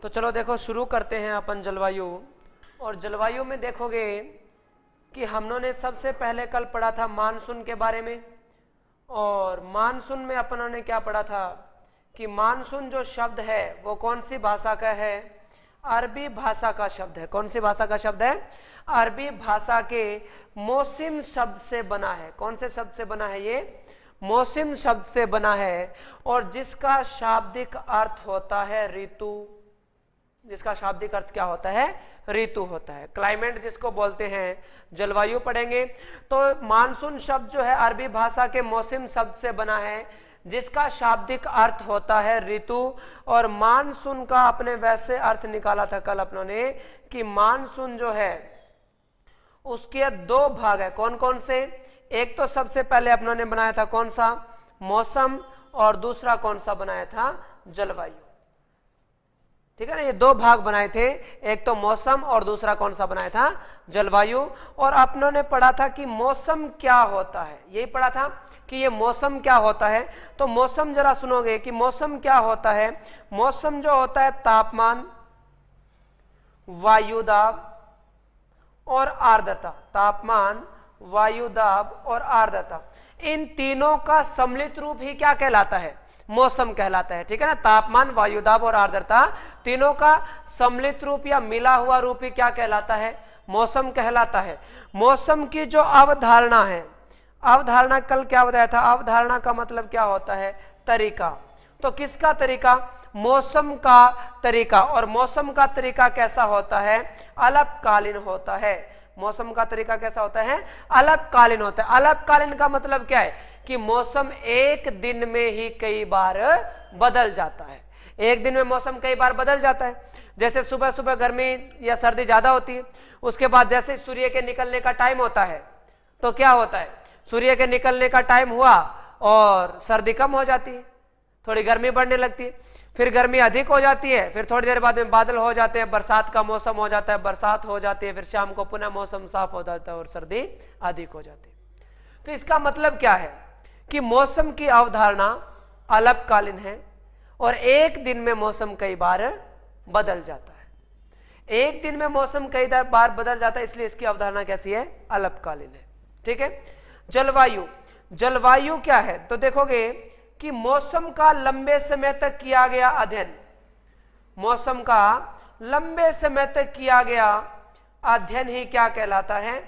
तो चलो देखो शुरू करते हैं अपन जलवायु। और जलवायु में देखोगे कि हम लोगों ने सबसे पहले कल पढ़ा था मानसून के बारे में। और मानसून में अपनों ने क्या पढ़ा था कि मानसून जो शब्द है वो कौन सी भाषा का है? अरबी भाषा का शब्द है। कौन सी भाषा का शब्द है? अरबी भाषा के मौसम शब्द से बना है। कौन से शब्द से बना है? ये मौसम शब्द से बना है और जिसका शाब्दिक अर्थ होता है ऋतु। जिसका शाब्दिक अर्थ क्या होता है? ऋतु होता है। क्लाइमेट जिसको बोलते हैं, जलवायु पढ़ेंगे। तो मानसून शब्द जो है अरबी भाषा के मौसम शब्द से बना है जिसका शाब्दिक अर्थ होता है ऋतु। और मानसून का अपने वैसे अर्थ निकाला था कल अपनों ने कि मानसून जो है उसके दो भाग है। कौन कौन से? एक तो सबसे पहले अपनों ने बनाया था कौन सा? मौसम। और दूसरा कौन सा बनाया था? जलवायु। ठीक है ना, ये दो भाग बनाए थे, एक तो मौसम और दूसरा कौन सा बनाया था? जलवायु। और अपनों ने पढ़ा था कि मौसम क्या होता है, यही पढ़ा था कि ये मौसम क्या होता है। तो मौसम जरा सुनोगे कि मौसम क्या होता है। मौसम जो होता है तापमान, वायुदाब और आर्द्रता। तापमान, वायुदाब और आर्द्रता, इन तीनों का सम्मिलित रूप ही क्या कहलाता है? मौसम कहलाता है। ठीक है ना, तापमान, वायुदाब और आर्द्रता तीनों का सम्मिलित रूप या मिला हुआ रूप ही क्या कहलाता है? मौसम कहलाता है। मौसम की जो अवधारणा है, अवधारणा कल क्या बताया था? अवधारणा का मतलब क्या होता है? तरीका। तो किसका तरीका? मौसम का तरीका। और मौसम का तरीका कैसा होता है? अल्पकालीन होता है। मौसम का तरीका कैसा होता है? अल्पकालीन होता है। अल्पकालीन का मतलब क्या है कि मौसम एक दिन में ही कई बार बदल जाता है। एक दिन में मौसम कई बार बदल जाता है। जैसे सुबह सुबह गर्मी या सर्दी ज्यादा होती है, उसके बाद जैसे सूर्य के निकलने का टाइम होता है तो क्या होता है? सूर्य के निकलने का टाइम हुआ और सर्दी कम हो जाती है, थोड़ी गर्मी बढ़ने लगती है। फिर गर्मी अधिक हो जाती है, फिर थोड़ी देर बाद में बादल हो जाते हैं, बरसात का मौसम हो जाता है, बरसात हो जाती है, फिर शाम को पुनः मौसम साफ हो जाता है और सर्दी अधिक हो जाती है। तो इसका मतलब क्या है कि मौसम की अवधारणा अल्पकालीन है और एक दिन में मौसम कई बार बदल जाता है। एक दिन में मौसम कई बार बदल जाता है, इसलिए इसकी अवधारणा कैसी है? अल्पकालीन है। ठीक है। जलवायु, जलवायु क्या है? तो देखोगे कि मौसम का लंबे समय तक किया गया अध्ययन, मौसम का लंबे समय तक किया गया अध्ययन ही क्या कहलाता है?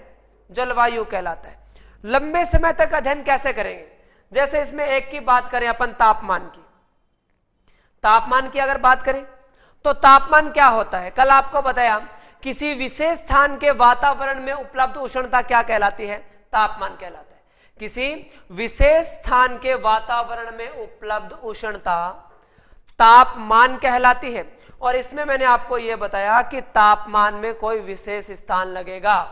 जलवायु कहलाता है। लंबे समय तक अध्ययन कैसे करेंगे? जैसे इसमें एक की बात करें अपन, तापमान की। तापमान की अगर बात करें तो तापमान क्या होता है? कल आपको बताया किसी विशेष स्थान के वातावरण में उपलब्ध उष्णता क्या कहलाती है? तापमान कहलाता है। किसी विशेष स्थान के वातावरण में उपलब्ध उष्णता तापमान कहलाती है। और इसमें मैंने आपको यह बताया कि तापमान में कोई विशेष स्थान लगेगा,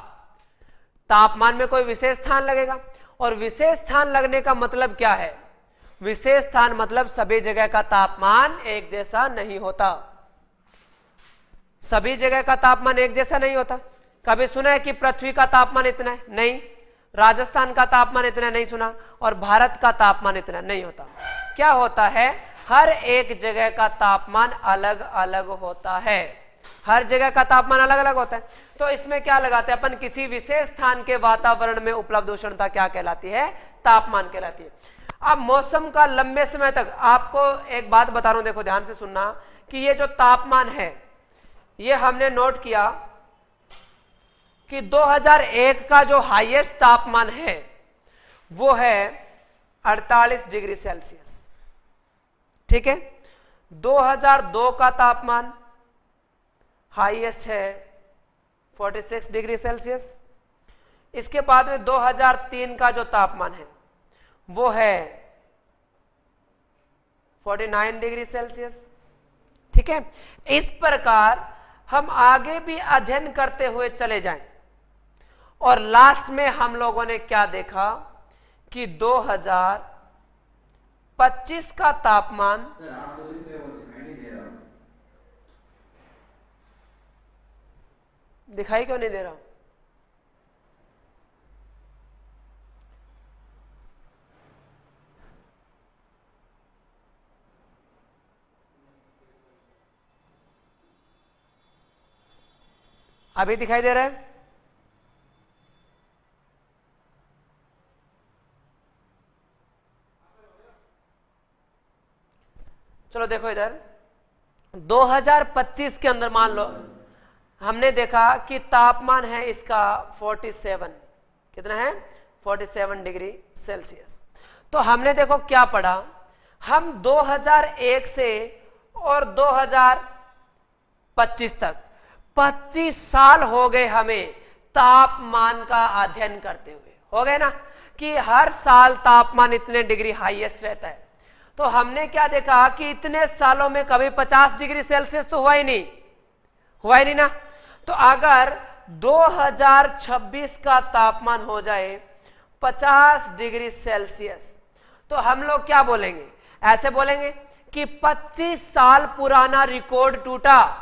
तापमान में कोई विशेष स्थान लगेगा। और विशेष स्थान लगने का मतलब क्या है? विशेष स्थान मतलब सभी जगह का तापमान एक जैसा नहीं होता। सभी जगह का तापमान एक जैसा नहीं होता। कभी सुना है कि पृथ्वी का तापमान इतना है? नहीं। राजस्थान का तापमान इतना नहीं सुना, और भारत का तापमान इतना नहीं होता। क्या होता है? हर एक जगह का तापमान अलग अलग होता है। हर जगह का तापमान अलग अलग होता है। तो इसमें क्या लगाते हैं अपन? किसी विशेष स्थान के वातावरण में उपलब्ध उष्णता क्या कहलाती है? तापमान कहलाती है। अब मौसम का लंबे समय तक, आपको एक बात बता रहा हूं, देखो ध्यान से सुनना, कि ये जो तापमान है ये हमने नोट किया कि 2001 का जो हाईएस्ट तापमान है वो है 48 डिग्री सेल्सियस। ठीक है। 2002 का तापमान हाईएस्ट है 46 डिग्री सेल्सियस। इसके बाद में 2003 का जो तापमान है वो है 49 डिग्री सेल्सियस। ठीक है। इस प्रकार हम आगे भी अध्ययन करते हुए चले जाएं और लास्ट में हम लोगों ने क्या देखा कि 2025 का तापमान दिखाई क्यों नहीं दे रहा? अभी दिखाई दे रहा है? चलो देखो इधर 2025 के अंदर मान लो हमने देखा कि तापमान है इसका 47, कितना है 47 डिग्री सेल्सियस। तो हमने देखो क्या पढ़ा, हम 2001 से और 2025 तक 25 साल हो गए हमें तापमान का अध्ययन करते हुए, हो गए ना, कि हर साल तापमान इतने डिग्री हाईएस्ट रहता है। तो हमने क्या देखा कि इतने सालों में कभी 50 डिग्री सेल्सियस तो हुआ ही नहीं, हुआ ही नहीं ना। तो अगर 2026 का तापमान हो जाए 50 डिग्री सेल्सियस, तो हम लोग क्या बोलेंगे, ऐसे बोलेंगे कि 25 साल पुराना रिकॉर्ड टूटा।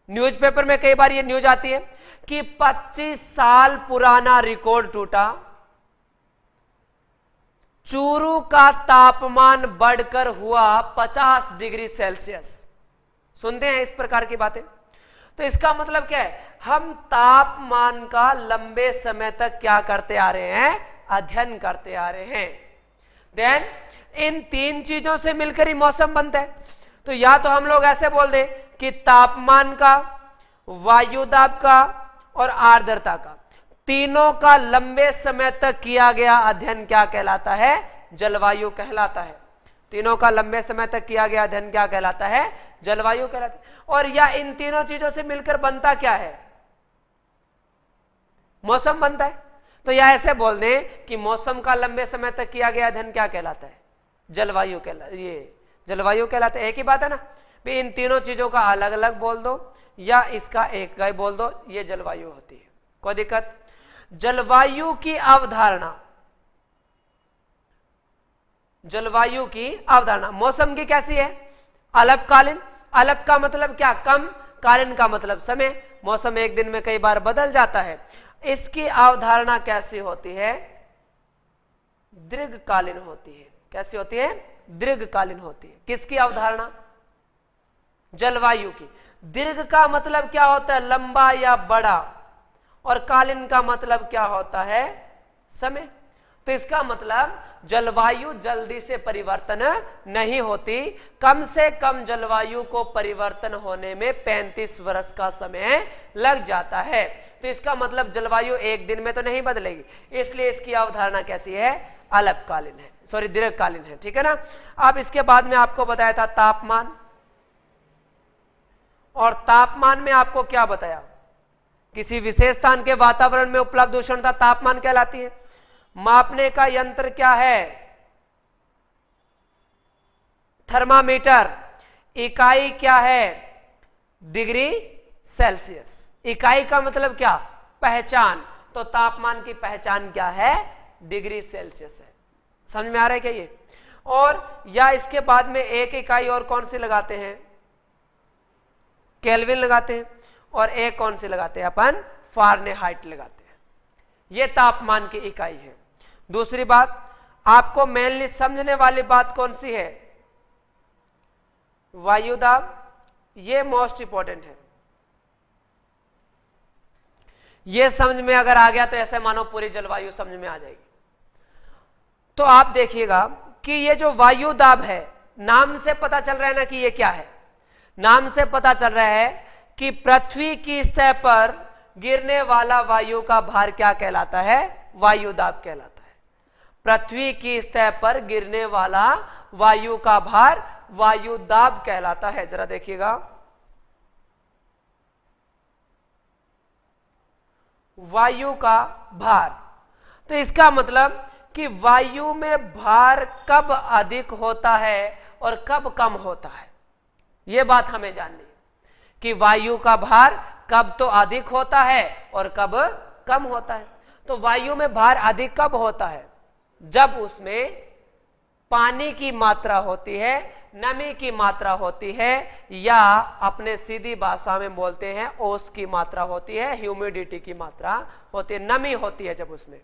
न्यूज़पेपर में कई बार ये न्यूज आती है कि 25 साल पुराना रिकॉर्ड टूटा, चूरू का तापमान बढ़कर हुआ 50 डिग्री सेल्सियस। सुनते हैं इस प्रकार की बातें? तो इसका मतलब क्या है, हम तापमान का लंबे समय तक क्या करते आ रहे हैं, अध्ययन करते आ रहे हैं। देन इन तीन चीजों से मिलकर ही मौसम बनता है। तो या तो हम लोग ऐसे बोल दें कि तापमान का, वायुदाब का और आर्द्रता का, तीनों का लंबे समय तक किया गया अध्ययन क्या कहलाता है, जलवायु कहलाता है। तीनों का लंबे समय तक किया गया अध्ययन क्या कहलाता है, जलवायु कहलाता है। और या इन तीनों चीजों से मिलकर बनता क्या है, मौसम बनता है। तो या ऐसे बोल दें कि मौसम का लंबे समय तक किया गया अध्ययन क्या कहलाता है, जलवायु कहलाता, ये जलवायु कहलाता है। एक ही बात है ना भी, इन तीनों चीजों का अलग अलग बोल दो या इसका एक का बोल दो, ये जलवायु होती है, कोई दिक्कत। जलवायु की अवधारणा, जलवायु की अवधारणा मौसम की कैसी है, अल्पकालीन। अल्प का मतलब क्या, कम, कालीन का मतलब समय। मौसम एक दिन में कई बार बदल जाता है। इसकी अवधारणा कैसी होती है, दीर्घकालीन होती है। कैसी होती है, दीर्घकालीन होती है। किसकी अवधारणा, जलवायु की। दीर्घ का मतलब क्या होता है, लंबा या बड़ा, और कालीन का मतलब क्या होता है, समय। तो इसका मतलब जलवायु जल्दी से परिवर्तन नहीं होती, कम से कम जलवायु को परिवर्तन होने में 35 वर्ष का समय लग जाता है। तो इसका मतलब जलवायु एक दिन में तो नहीं बदलेगी, इसलिए इसकी अवधारणा कैसी है, अल्पकालीन है, सॉरी दीर्घकालीन है, ठीक है ना। अब इसके बाद में आपको बताया था तापमान, और तापमान में आपको क्या बताया, किसी विशेष स्थान के वातावरण में उपलब्ध उष्णता तापमान कहलाती है। मापने का यंत्र क्या है, थर्मामीटर। इकाई क्या है, डिग्री सेल्सियस। इकाई का मतलब क्या, पहचान। तो तापमान की पहचान क्या है, डिग्री सेल्सियस है। समझ में आ रहा है क्या ये? और या इसके बाद में एक इकाई और कौन सी लगाते हैं, केल्विन लगाते हैं, और एक कौन सी लगाते हैं अपन, फारेनहाइट लगाते हैं। यह तापमान की इकाई है। दूसरी बात आपको मेनली समझने वाली बात कौन सी है, वायुदाब। यह मोस्ट इंपॉर्टेंट है। यह समझ में अगर आ गया तो ऐसे मानो पूरी जलवायु समझ में आ जाएगी। तो आप देखिएगा कि ये जो वायुदाब है, नाम से पता चल रहा है ना कि ये क्या है। नाम से पता चल रहा है कि पृथ्वी की सतह पर गिरने वाला वायु का भार क्या कहलाता है, वायुदाब कहलाता है। पृथ्वी की सतह पर गिरने वाला वायु का भार वायुदाब कहलाता है। जरा देखिएगा, वायु का भार। तो इसका मतलब कि वायु में भार कब अधिक होता है और कब कम होता है, यह बात हमें जाननी है कि वायु का भार कब तो अधिक होता है और कब कम होता है। तो वायु में भार अधिक कब होता है, जब उसमें पानी की मात्रा होती है, नमी की मात्रा होती है, या अपने सीधी भाषा में बोलते हैं ओस की मात्रा होती है, ह्यूमिडिटी की मात्रा होती है, नमी होती है जब उसमें।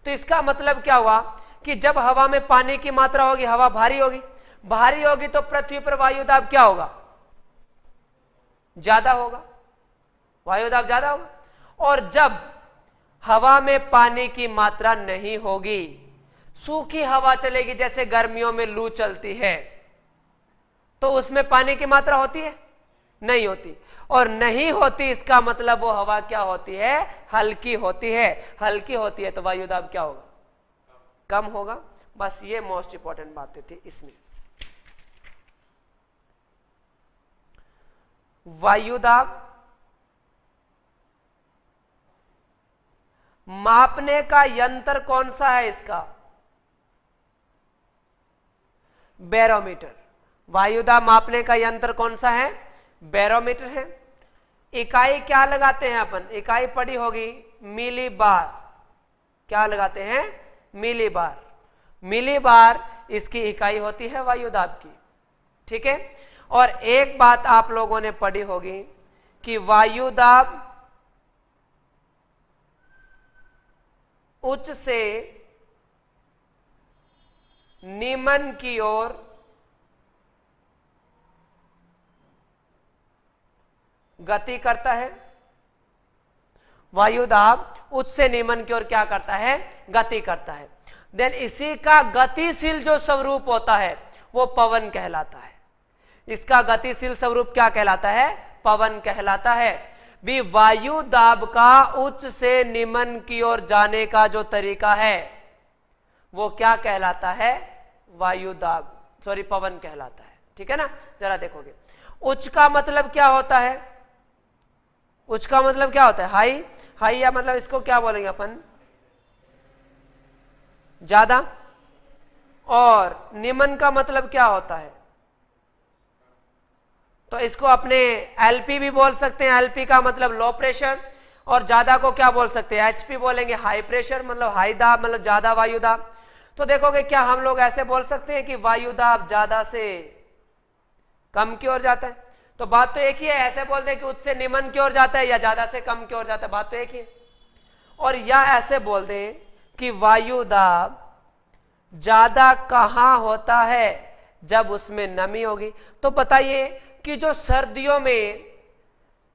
तो इसका मतलब क्या हुआ कि जब हवा में पानी की मात्रा होगी, हवा भारी होगी, भारी होगी तो पृथ्वी पर वायुदाब क्या होगा, ज्यादा होगा, वायु दाब ज्यादा होगा। और जब हवा में पानी की मात्रा नहीं होगी, सूखी हवा चलेगी, जैसे गर्मियों में लू चलती है, तो उसमें पानी की मात्रा होती है? नहीं होती। और नहीं होती इसका मतलब वो हवा क्या होती है? हल्की होती है। हल्की होती है तो वायु दाब क्या होगा? कम होगा। बस ये मोस्ट इंपॉर्टेंट बातें थी इसमें। वायु दाब मापने का यंत्र कौन सा है इसका? बैरोमीटर। वायु दाब मापने का यंत्र कौन सा है? बैरोमीटर है। इकाई क्या लगाते हैं अपन? इकाई पड़ी होगी मिली बार। क्या लगाते हैं? मिली बार। मिली बार इसकी इकाई होती है वायु दाब की। ठीक है। और एक बात आप लोगों ने पढ़ी होगी कि वायु दाब उच्च से निम्न की ओर गति करता है। वायु दाब उच्च से निम्न की ओर क्या करता है? गति करता है। देन इसी का गतिशील जो स्वरूप होता है वो पवन कहलाता है। इसका गतिशील स्वरूप क्या कहलाता है? पवन कहलाता है। भी वायु दाब का उच्च से निम्न की ओर जाने का जो तरीका है वो क्या कहलाता है? वायु दाब, सॉरी, पवन कहलाता है। ठीक है ना? जरा देखोगे, उच्च का मतलब क्या होता है? उच्च का मतलब क्या होता है? हाई। हाई या मतलब इसको क्या बोलेंगे अपन? ज्यादा। और निम्न का मतलब क्या होता है? तो इसको अपने एलपी भी बोल सकते हैं। एलपी का मतलब लो प्रेशर। और ज्यादा को क्या बोल सकते हैं? एचपी बोलेंगे, हाई प्रेशर, मतलब हाई दाब, मतलब ज्यादा वायु दाब। तो देखोगे क्या हम लोग ऐसे बोल सकते हैं कि वायु दाब ज्यादा से कम की ओर जाता है? तो बात तो एक ही है। ऐसे बोलते हैं कि उच्च से निम्न की ओर जाता है या ज्यादा से कम की ओर जाता है, बात तो एक ही है। और या ऐसे बोल दें कि वायु दाब ज्यादा कहां होता है? जब उसमें नमी होगी। तो बताइए कि जो सर्दियों में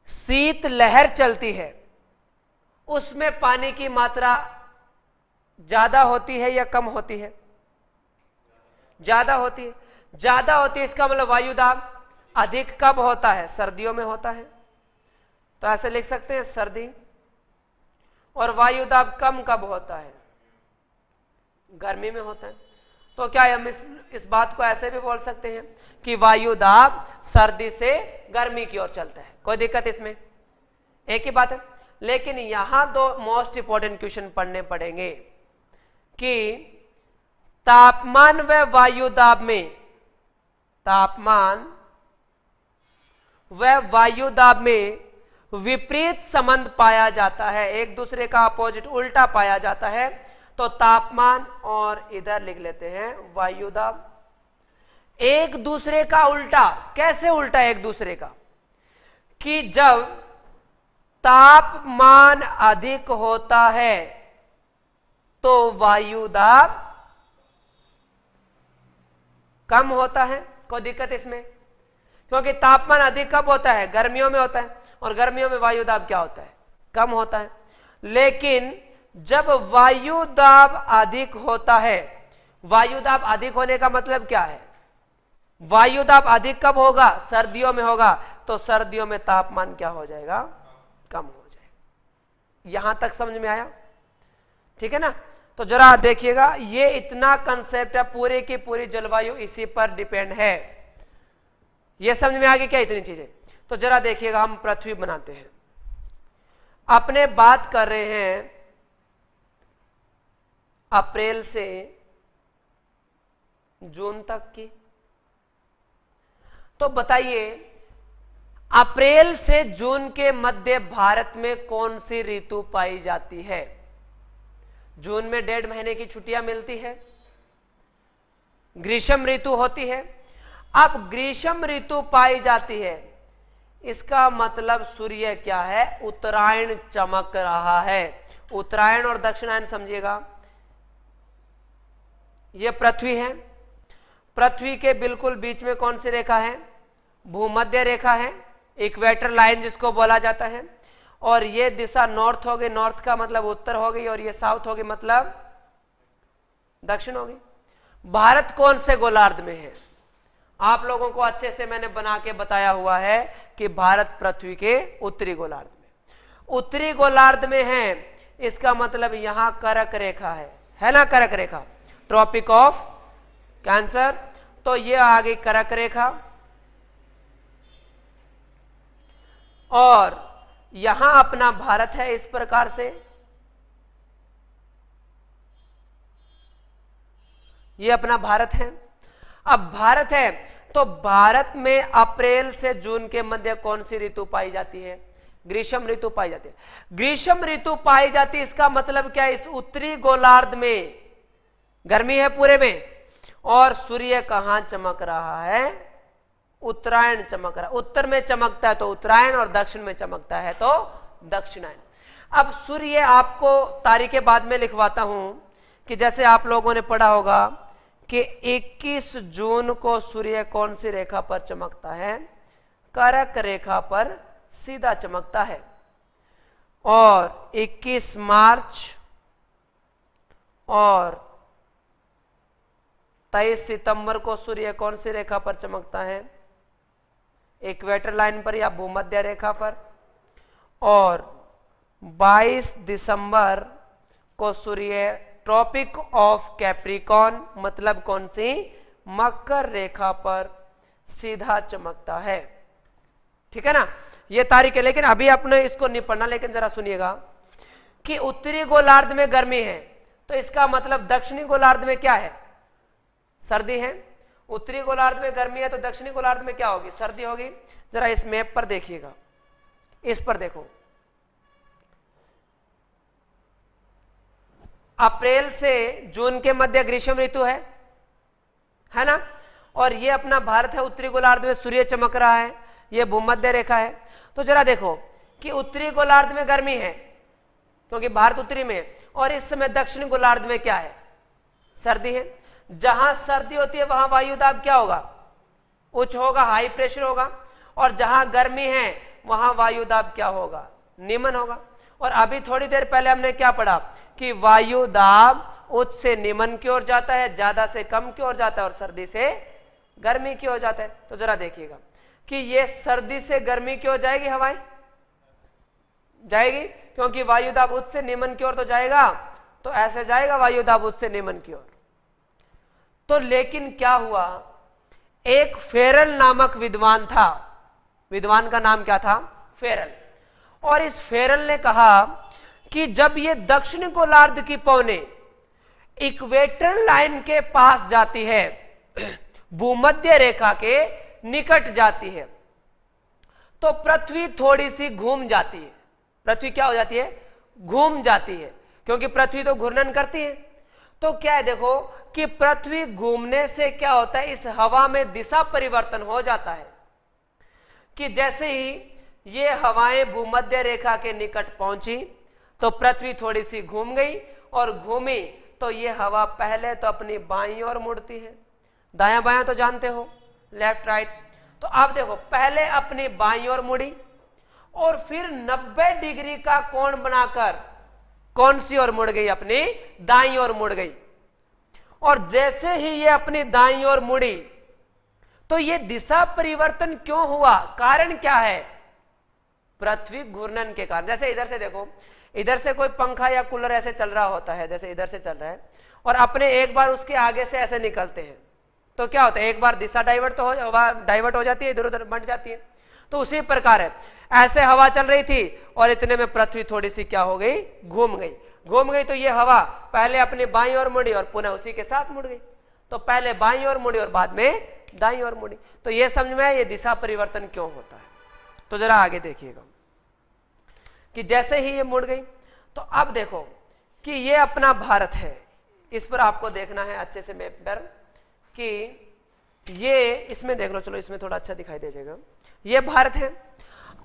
शीत लहर चलती है उसमें पानी की मात्रा ज्यादा होती है या कम होती है? ज्यादा होती है। ज्यादा होती है, इसका मतलब वायु दाब अधिक कब होता है? सर्दियों में होता है। तो ऐसे लिख सकते हैं सर्दी। और वायु दाब कम कब होता है? गर्मी में होता है। तो क्या हम इस बात को ऐसे भी बोल सकते हैं कि वायु दाब सर्दी से गर्मी की ओर चलता है? कोई दिक्कत इसमें? एक ही बात है। लेकिन यहां दो मोस्ट इंपॉर्टेंट क्वेश्चन पढ़ने पड़ेंगे कि तापमान व वायु दाब में, तापमान व वायु दाब में विपरीत संबंध पाया जाता है, एक दूसरे का अपोजिट, उल्टा पाया जाता है। तो तापमान और इधर लिख लेते हैं वायु दाब, एक दूसरे का उल्टा। कैसे उल्टा एक दूसरे का? कि जब तापमान अधिक होता है तो वायु दाब कम होता है। कोई दिक्कत इसमें? क्योंकि तापमान अधिक कब होता है? गर्मियों में होता है। और गर्मियों में वायु दाब क्या होता है? कम होता है। लेकिन जब वायु दाब अधिक होता है, वायु दाब अधिक होने का मतलब क्या है? वायु दाब अधिक कब होगा? सर्दियों में होगा। तो सर्दियों में तापमान क्या हो जाएगा? कम हो जाएगा। यहां तक समझ में आया? ठीक है ना? तो जरा देखिएगा, ये इतना कंसेप्ट है, पूरी की पूरी जलवायु इसी पर डिपेंड है। ये समझ में आ गई क्या इतनी चीजें? तो जरा देखिएगा, हम पृथ्वी बनाते हैं। अपने बात कर रहे हैं अप्रैल से जून तक की। तो बताइए, अप्रैल से जून के मध्य भारत में कौन सी ऋतु पाई जाती है? जून में 1.5 महीने की छुट्टियां मिलती है, ग्रीष्म ऋतु होती है। अब ग्रीष्म ऋतु पाई जाती है, इसका मतलब सूर्य क्या है? उत्तरायण चमक रहा है। उत्तरायण और दक्षिणायन समझिएगा। यह पृथ्वी है। पृथ्वी के बिल्कुल बीच में कौन सी रेखा है? भूमध्य रेखा है, इक्वेटर लाइन जिसको बोला जाता है। और ये दिशा नॉर्थ हो गई, नॉर्थ का मतलब उत्तर हो गई, और ये साउथ हो गई मतलब दक्षिण हो गई। भारत कौन से गोलार्ध में है? आप लोगों को अच्छे से मैंने बना के बताया हुआ है कि भारत पृथ्वी के उत्तरी गोलार्ध में, उत्तरी गोलार्ध में है। इसका मतलब यहां कर्क रेखा है ना, कर्क रेखा, ट्रॉपिक ऑफ कैंसर। तो ये आ गई कर्क रेखा, और यहां अपना भारत है इस प्रकार से। ये अपना भारत है। अब भारत है तो भारत में अप्रैल से जून के मध्य कौन सी ऋतु पाई जाती है? ग्रीष्म ऋतु पाई जाती है। ग्रीष्म ऋतु पाई जाती है, इसका मतलब क्या है? इस उत्तरी गोलार्ध में गर्मी है पूरे में, और सूर्य कहां चमक रहा है? उत्तरायण चमक रहा है। उत्तर में चमकता है तो उत्तरायण, और दक्षिण में चमकता है तो दक्षिणायन। अब सूर्य, आपको तारीखें बाद में लिखवाता हूं कि जैसे आप लोगों ने पढ़ा होगा कि 21 जून को सूर्य कौन सी रेखा पर चमकता है? कर्क रेखा पर सीधा चमकता है। और 21 मार्च और 23 सितंबर को सूर्य कौन सी रेखा पर चमकता है? इक्वेटर लाइन पर या भूमध्य रेखा पर। और 22 दिसंबर को सूर्य ट्रॉपिक ऑफ कैप्रिकॉन, मतलब कौन सी? मकर रेखा पर सीधा चमकता है। ठीक है ना, ये तारीख है। लेकिन अभी आपने इसको नहीं पढ़ना, लेकिन जरा सुनिएगा कि उत्तरी गोलार्ध में गर्मी है तो इसका मतलब दक्षिणी गोलार्ध में क्या है? सर्दी है। उत्तरी गोलार्ध में गर्मी है तो दक्षिणी गोलार्ध में क्या होगी? सर्दी होगी। जरा इस मैप पर देखिएगा, इस पर देखो, अप्रैल से जून के मध्य ग्रीष्म ऋतु है ना, और ये अपना भारत है। उत्तरी गोलार्ध में सूर्य चमक रहा है, ये भूमध्य रेखा है। तो जरा देखो कि उत्तरी गोलार्ध में गर्मी है क्योंकि भारत उत्तरी में है, और इस समय दक्षिणी गोलार्ध में क्या है? सर्दी है। जहां सर्दी होती है वहां वायुदाब क्या होगा? उच्च होगा, हाई प्रेशर होगा। और जहां गर्मी है वहां वायुदाब क्या होगा? निम्न होगा। और अभी थोड़ी देर पहले हमने क्या पढ़ा कि वायुदाब उच्च से निम्न की ओर जाता है, ज्यादा से कम की ओर जाता है, और सर्दी से गर्मी की ओर जाता है। तो जरा देखिएगा कि ये सर्दी से गर्मी की ओर जाएगी, हवाएं जाएगी, क्योंकि वायुदाब उच्च से निम्न की ओर तो जाएगा, तो ऐसे जाएगा वायुदाब उच्च से निम्न की ओर। तो लेकिन क्या हुआ, एक फेरल नामक विद्वान था, विद्वान का नाम क्या था? फेरल। और इस फेरल ने कहा कि जब ये दक्षिण गोलार्ध की पौने इक्वेटर लाइन के पास जाती है, भूमध्य रेखा के निकट जाती है, तो पृथ्वी थोड़ी सी घूम जाती है। पृथ्वी क्या हो जाती है? घूम जाती है, क्योंकि पृथ्वी तो घूर्णन करती है। तो क्या है, देखो कि पृथ्वी घूमने से क्या होता है, इस हवा में दिशा परिवर्तन हो जाता है कि जैसे ही ये हवाएं भूमध्य रेखा के निकट पहुंची तो पृथ्वी थोड़ी सी घूम गई, और घूमी तो ये हवा पहले तो अपनी बाईं ओर मुड़ती है। दायां बायां तो जानते हो, लेफ्ट राइट। तो आप देखो, पहले अपनी बाईं ओर मुड़ी और फिर 90 डिग्री का कोण बनाकर कौन सी ओर मुड़ गई? अपनी दाईं ओर मुड़ गई। और जैसे ही ये अपनी दाईं ओर मुड़ी तो ये दिशा परिवर्तन क्यों हुआ? कारण क्या है? पृथ्वी घूर्णन के कारण। जैसे इधर से देखो, इधर से कोई पंखा या कूलर ऐसे चल रहा होता है, जैसे इधर से चल रहा है, और अपने एक बार उसके आगे से ऐसे निकलते हैं तो क्या होता है? एक बार दिशा डाइवर्ट हो जाती है, इधर उधर बढ़ जाती है। तो उसी प्रकार है, ऐसे हवा चल रही थी और इतने में पृथ्वी थोड़ी सी क्या हो गई? घूम गई। घूम गई तो ये हवा पहले अपनी बाईं ओर मुड़ी और पुनः उसी के साथ मुड़ गई। तो पहले बाईं ओर मुड़ी और बाद में दाईं ओर मुड़ी। तो ये समझ में ये दिशा परिवर्तन क्यों होता है। तो जरा आगे देखिएगा कि जैसे ही ये मुड़ गई, तो अब देखो कि ये अपना भारत है। इस पर आपको देखना है अच्छे से मैप पर कि ये, इसमें देख लो, चलो इसमें थोड़ा अच्छा दिखाई दे जाएगा। ये भारत है।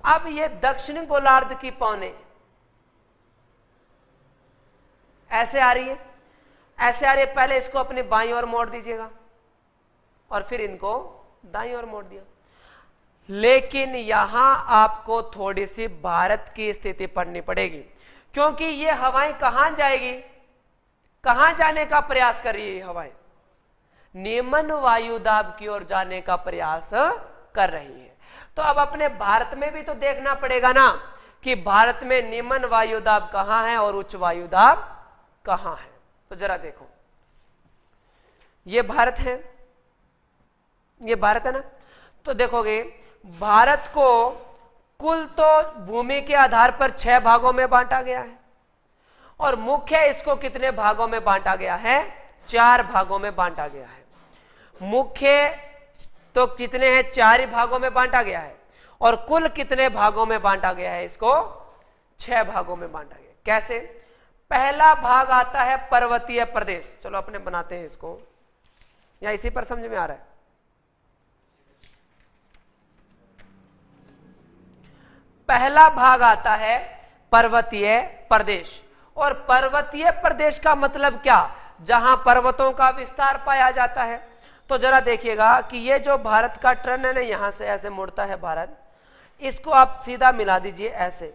अब ये दक्षिण गोलार्ध की पौने ऐसे आ रही है, ऐसे आ रही है। पहले इसको अपने बाईं ओर मोड़ दीजिएगा और फिर इनको दाईं ओर मोड़ दिया। लेकिन यहां आपको थोड़ी सी भारत की स्थिति पढ़नी पड़ेगी, क्योंकि ये हवाएं कहां जाएगी, कहां जाने का प्रयास कर रही है हवाएं? निम्न वायुदाब की ओर जाने का प्रयास कर रही है। तो अब अपने भारत में भी तो देखना पड़ेगा ना कि भारत में निम्न वायुदाब कहां है और उच्च वायुदाब कहां है। तो जरा देखो, ये भारत है, ये भारत है ना। तो देखोगे भारत को कुल तो भूमि के आधार पर 6 भागों में बांटा गया है, और मुख्य इसको कितने भागों में बांटा गया है? 4 भागों में बांटा गया है। मुख्य तो कितने हैं? 4 ही भागों में बांटा गया है, और कुल कितने भागों में बांटा गया है? इसको 6 भागों में बांटा गया। कैसे? पहला भाग आता है पर्वतीय प्रदेश। चलो अपने बनाते हैं इसको, या इसी पर समझ में आ रहा है? पहला भाग आता है पर्वतीय प्रदेश, और पर्वतीय प्रदेश का मतलब क्या? जहां पर्वतों का विस्तार पाया जाता है। तो जरा देखिएगा कि ये जो भारत का टर्न है ना, यहां से ऐसे मुड़ता है भारत, इसको आप सीधा मिला दीजिए ऐसे,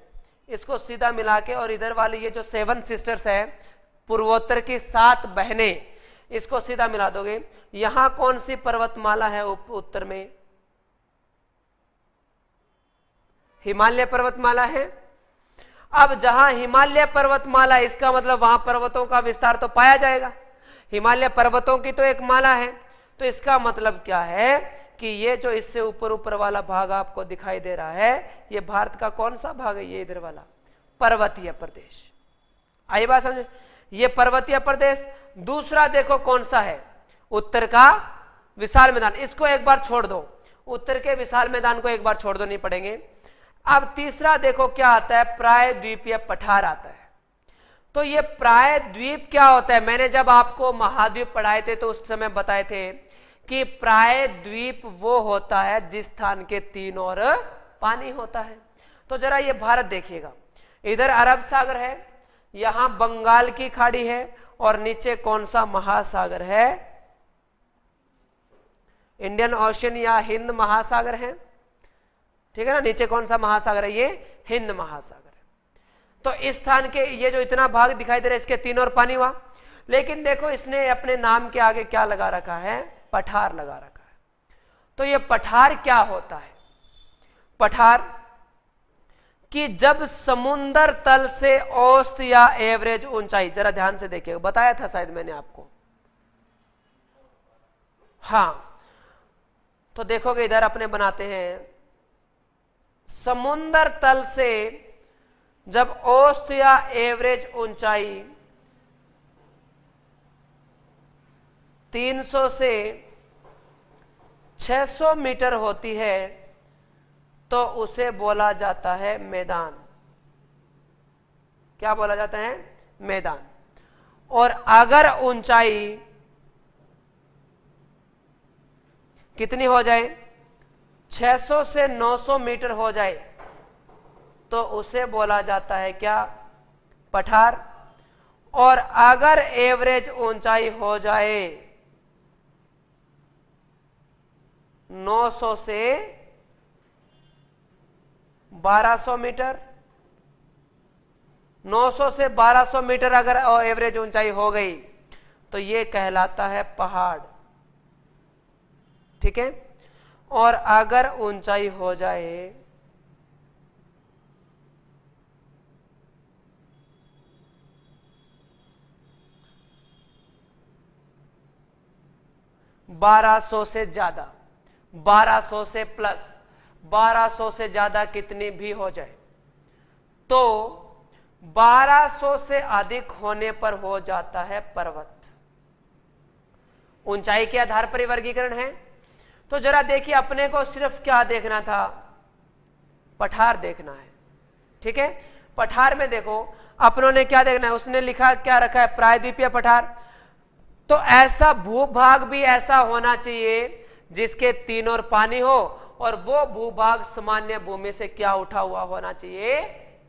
इसको सीधा मिला के, और इधर वाली ये जो 7 सिस्टर्स है, पूर्वोत्तर की 7 बहनें, इसको सीधा मिला दोगे। यहां कौन सी पर्वतमाला है उत्तर में? हिमालय पर्वतमाला है। अब जहां हिमालय पर्वतमाला, इसका मतलब वहां पर्वतों का विस्तार तो पाया जाएगा। हिमालय पर्वतों की तो एक माला है, तो इसका मतलब क्या है कि ये जो इससे ऊपर ऊपर वाला भाग आपको दिखाई दे रहा है, ये भारत का कौन सा भाग है? ये इधर वाला पर्वतीय प्रदेश। आई बात समझे? ये पर्वतीय प्रदेश। दूसरा देखो कौन सा है? उत्तर का विशाल मैदान। इसको एक बार छोड़ दो, उत्तर के विशाल मैदान को एक बार छोड़ दो, नहीं पड़ेंगे। अब तीसरा देखो क्या आता है? प्रायद्वीपीय पठार आता है। तो ये प्रायद्वीप क्या होता है? मैंने जब आपको महाद्वीप पढ़ाए थे तो उस समय बताए थे कि प्रायद्वीप वो होता है जिस स्थान के 3 ओर पानी होता है। तो जरा ये भारत देखिएगा, इधर अरब सागर है, यहां बंगाल की खाड़ी है, और नीचे कौन सा महासागर है? इंडियन ओशन या हिंद महासागर है, ठीक है ना। नीचे कौन सा महासागर है? ये हिंद महासागर है। तो इस स्थान के ये जो इतना भाग दिखाई दे रहा है, इसके 3 ओर पानी हुआ। लेकिन देखो इसने अपने नाम के आगे क्या लगा रखा है? पठार लगा रखा है। तो ये पठार क्या होता है? पठार कि जब समुद्र तल से औसत या एवरेज ऊंचाई, जरा ध्यान से देखिए, बताया था शायद मैंने आपको। हां, तो देखोगे इधर अपने बनाते हैं, समुद्र तल से जब औसत या एवरेज ऊंचाई 300 से 600 मीटर होती है तो उसे बोला जाता है मैदान। क्या बोला जाता है? मैदान। और अगर ऊंचाई कितनी हो जाए? 600 से 900 मीटर हो जाए तो उसे बोला जाता है क्या? पठार। और अगर एवरेज ऊंचाई हो जाए 900 से 1200 मीटर, 900 से 1200 मीटर अगर एवरेज ऊंचाई हो गई तो यह कहलाता है पहाड़, ठीक है। और अगर ऊंचाई हो जाए 1200 से ज्यादा, 1200 से प्लस, 1200 से ज्यादा कितनी भी हो जाए तो 1200 से अधिक होने पर हो जाता है पर्वत। ऊंचाई के आधार पर वर्गीकरण है। तो जरा देखिए, अपने को सिर्फ क्या देखना था? पठार देखना है, ठीक है। पठार में देखो अपनों ने क्या देखना है, उसने लिखा क्या रखा है? प्रायद्वीपीय पठार। तो ऐसा भूभाग भी ऐसा होना चाहिए जिसके 3 ओर पानी हो, और वो भूभाग सामान्य भूमि से क्या उठा हुआ होना चाहिए?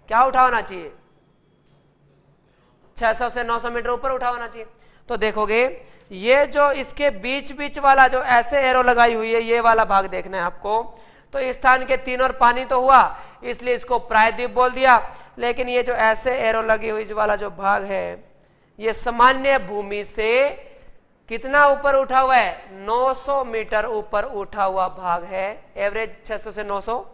क्या उठा होना चाहिए? 600 से 900 मीटर ऊपर उठा होना चाहिए। तो देखोगे ये जो इसके बीच बीच वाला जो ऐसे एरो लगाई हुई है, ये वाला भाग देखना है आपको। तो इस स्थान के 3 और पानी तो हुआ, इसलिए इसको प्रायद्वीप बोल दिया। लेकिन ये जो ऐसे एरो लगी हुई वाला जो भाग है, ये सामान्य भूमि से कितना ऊपर उठा हुआ है? 900 मीटर ऊपर उठा हुआ भाग है, एवरेज 600 से 900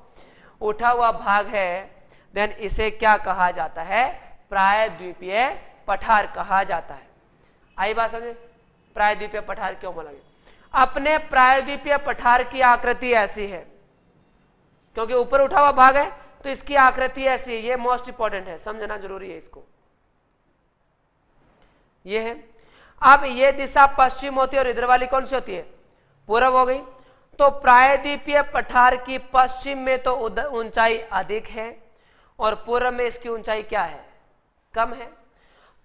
उठा हुआ भाग है। देन इसे क्या कहा जाता है? प्रायद्वीपीय पठार कहा जाता है। आई बात समझे? प्रायद्वीपीय पठार क्यों बोला गया? अपने प्रायद्वीपीय पठार की आकृति ऐसी है, क्योंकि ऊपर उठा हुआ भाग है तो इसकी आकृति ऐसी है। ये मोस्ट इंपॉर्टेंट है, समझना जरूरी है इसको। ये है। अब ये दिशा पश्चिम होती है और इधर वाली कौन सी होती है? पूरब हो गई। तो प्रायद्वीपीय पठार की पश्चिम में तो ऊंचाई अधिक है और पूर्व में इसकी ऊंचाई क्या है? कम है।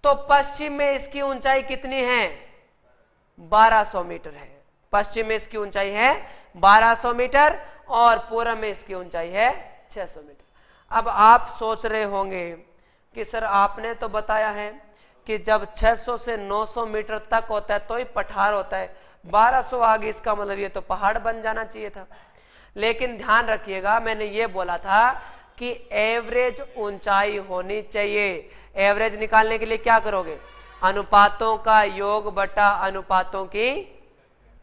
तो पश्चिम में इसकी ऊंचाई कितनी है? 1200 मीटर है। पश्चिम में इसकी ऊंचाई है 1200 मीटर और पूर्व में इसकी ऊंचाई है 600 मीटर। अब आप सोच रहे होंगे कि सर आपने तो बताया है कि जब 600 से 900 मीटर तक होता है तो ही पठार होता है, 1200 आगे इसका मतलब ये तो पहाड़ बन जाना चाहिए था। लेकिन ध्यान रखिएगा, मैंने ये बोला था कि एवरेज ऊंचाई होनी चाहिए। एवरेज निकालने के लिए क्या करोगे? अनुपातों का योग बटा अनुपातों की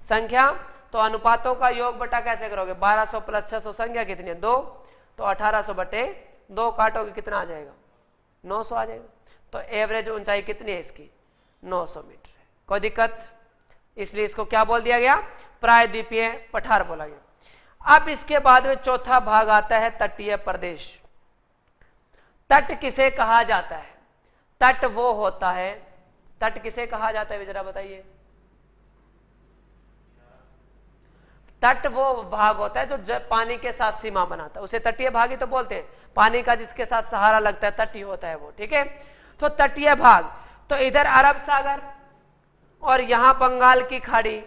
संख्या। तो अनुपातों का योग बटा कैसे करोगे? 1200 प्लस 600 संख्या कितनी है? 2। तो 1800 बटे 2 काटोगे कितना आ जाएगा? 900 आ जाएगा। तो एवरेज ऊंचाई कितनी है इसकी? 900 मीटर है। कोई दिक्कत? इसलिए इसको क्या बोल दिया गया? प्रायद्वीपीय पठार बोला गया। अब इसके बाद में चौथा भाग आता है तटीय प्रदेश। तट किसे कहा जाता है? तट वो होता है, तट किसे कहा जाता है जरा बताइए? तट वो भाग होता है जो पानी के साथ सीमा बनाता है, उसे तटीय भाग ही तो बोलते हैं। पानी का जिसके साथ सहारा लगता है तटीय होता है वो, ठीक है। तो तटीय भाग, तो इधर अरब सागर और यहां बंगाल की खाड़ी।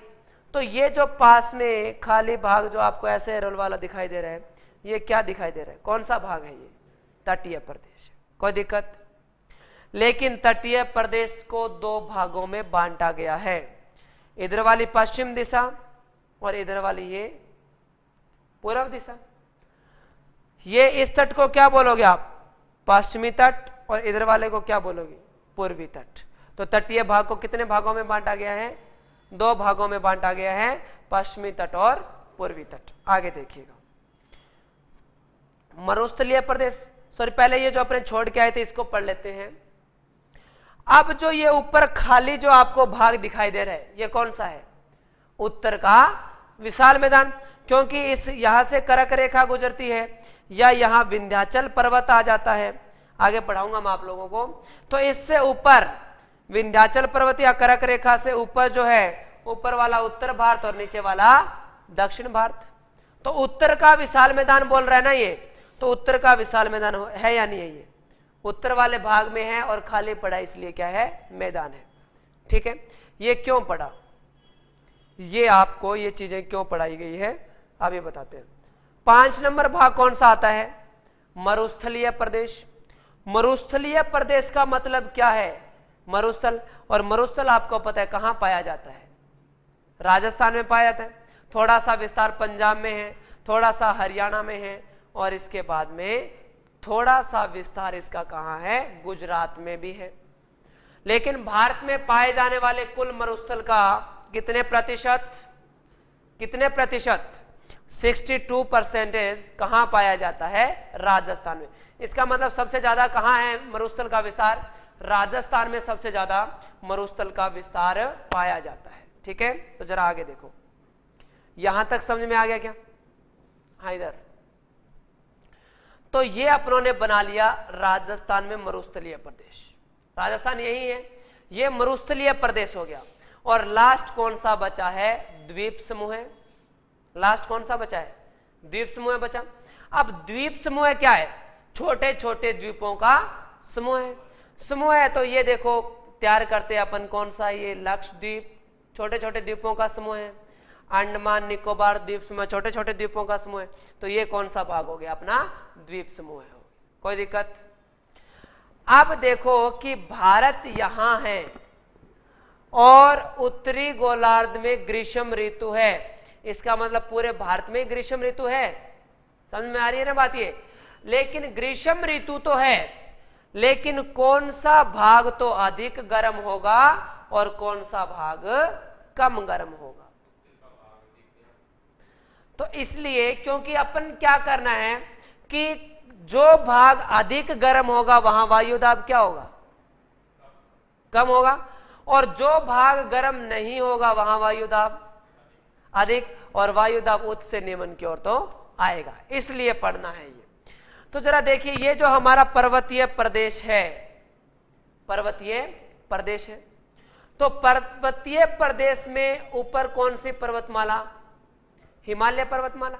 तो ये जो पास में खाली भाग जो आपको ऐसे रोल वाला दिखाई दे रहा है, ये क्या दिखाई दे रहा है? कौन सा भाग है ये? तटीय प्रदेश। कोई दिक्कत? लेकिन तटीय प्रदेश को 2 भागों में बांटा गया है, इधर वाली पश्चिम दिशा और इधर वाली ये पूर्व दिशा। ये इस तट को क्या बोलोगे आप? पश्चिमी तट। और इधर वाले को क्या बोलोगे? पूर्वी तट। तो तटीय भाग को कितने भागों में बांटा गया है? 2 भागों में बांटा गया है, पश्चिमी तट और पूर्वी तट। आगे देखिएगा, मरुस्थलीय प्रदेश। सॉरी, पहले ये जो अपने छोड़ के आए थे इसको पढ़ लेते हैं। अब जो ये ऊपर खाली जो आपको भाग दिखाई दे रहा है, ये कौन सा है? उत्तर का विशाल मैदान, क्योंकि इस यहां से कर्क रेखा गुजरती है या यहां विंध्याचल पर्वत आ जाता है। आगे पढ़ाऊंगा मैं आप लोगों को। तो इससे ऊपर विंध्याचल पर्वत या कर्क रेखा से ऊपर जो है, ऊपर वाला उत्तर भारत और नीचे वाला दक्षिण भारत। तो उत्तर का विशाल मैदान बोल रहा है ना ये, तो उत्तर का विशाल मैदान है या नहीं है? ये उत्तर वाले भाग में है और खाली पड़ा, इसलिए क्या है? मैदान है, ठीक है। ये क्यों पड़ा, ये आपको ये चीजें क्यों पढ़ाई गई है अब ये बताते हैं। 5 नंबर भाग कौन सा आता है? मरुस्थलीय प्रदेश। मरुस्थलीय प्रदेश का मतलब क्या है? मरुस्थल। और मरुस्थल आपको पता है कहां पाया जाता है? राजस्थान में पाया जाता है, थोड़ा सा विस्तार पंजाब में है, थोड़ा सा हरियाणा में है, और इसके बाद में थोड़ा सा विस्तार इसका कहां है? गुजरात में भी है। लेकिन भारत में पाए जाने वाले कुल मरुस्थल का कितने प्रतिशत? कितने प्रतिशत? 62% कहां पाया जाता है? राजस्थान में। इसका मतलब सबसे ज्यादा कहां है मरुस्थल का विस्तार? राजस्थान में सबसे ज्यादा मरुस्थल का विस्तार पाया जाता है, ठीक है। तो जरा आगे देखो, यहां तक समझ में आ गया क्या? हाँ, इधर। तो ये अपनों ने बना लिया राजस्थान में मरुस्थलीय प्रदेश। राजस्थान यही है, ये मरुस्थलीय प्रदेश हो गया। और लास्ट कौन सा बचा है? द्वीप समूह है। लास्ट कौन सा बचा है? द्वीप समूह बचा। अब द्वीप समूह क्या है? छोटे छोटे द्वीपों का समूह है। समूह है तो ये देखो तैयार करते अपन कौन सा? ये लक्षद्वीप, छोटे छोटे द्वीपों का समूह है। अंडमान निकोबार द्वीप समूह, छोटे छोटे द्वीपों का समूह है। तो ये कौन सा भाग हो गया? अपना द्वीप समूह है। कोई दिक्कत? अब देखो कि भारत यहां है और उत्तरी गोलार्ध में ग्रीष्म ऋतु है। इसका मतलब पूरे भारत में ग्रीष्म ऋतु है? समझ में आ रही है ना बात ये। लेकिन ग्रीष्म ऋतु तो है, लेकिन कौन सा भाग तो अधिक गर्म होगा और कौन सा भाग कम गर्म होगा। तो इसलिए क्योंकि अपन क्या करना है कि जो भाग अधिक गर्म होगा वहां वायु दाब क्या होगा, कम होगा, और जो भाग गर्म नहीं होगा वहां वायु दाब अधिक, और वायु दाब उच्च से निम्न की ओर तो आएगा। इसलिए पढ़ना है ये। तो जरा देखिए, ये जो हमारा पर्वतीय प्रदेश है, पर्वतीय प्रदेश है, तो पर्वतीय प्रदेश में ऊपर कौन सी पर्वतमाला, हिमालय पर्वतमाला।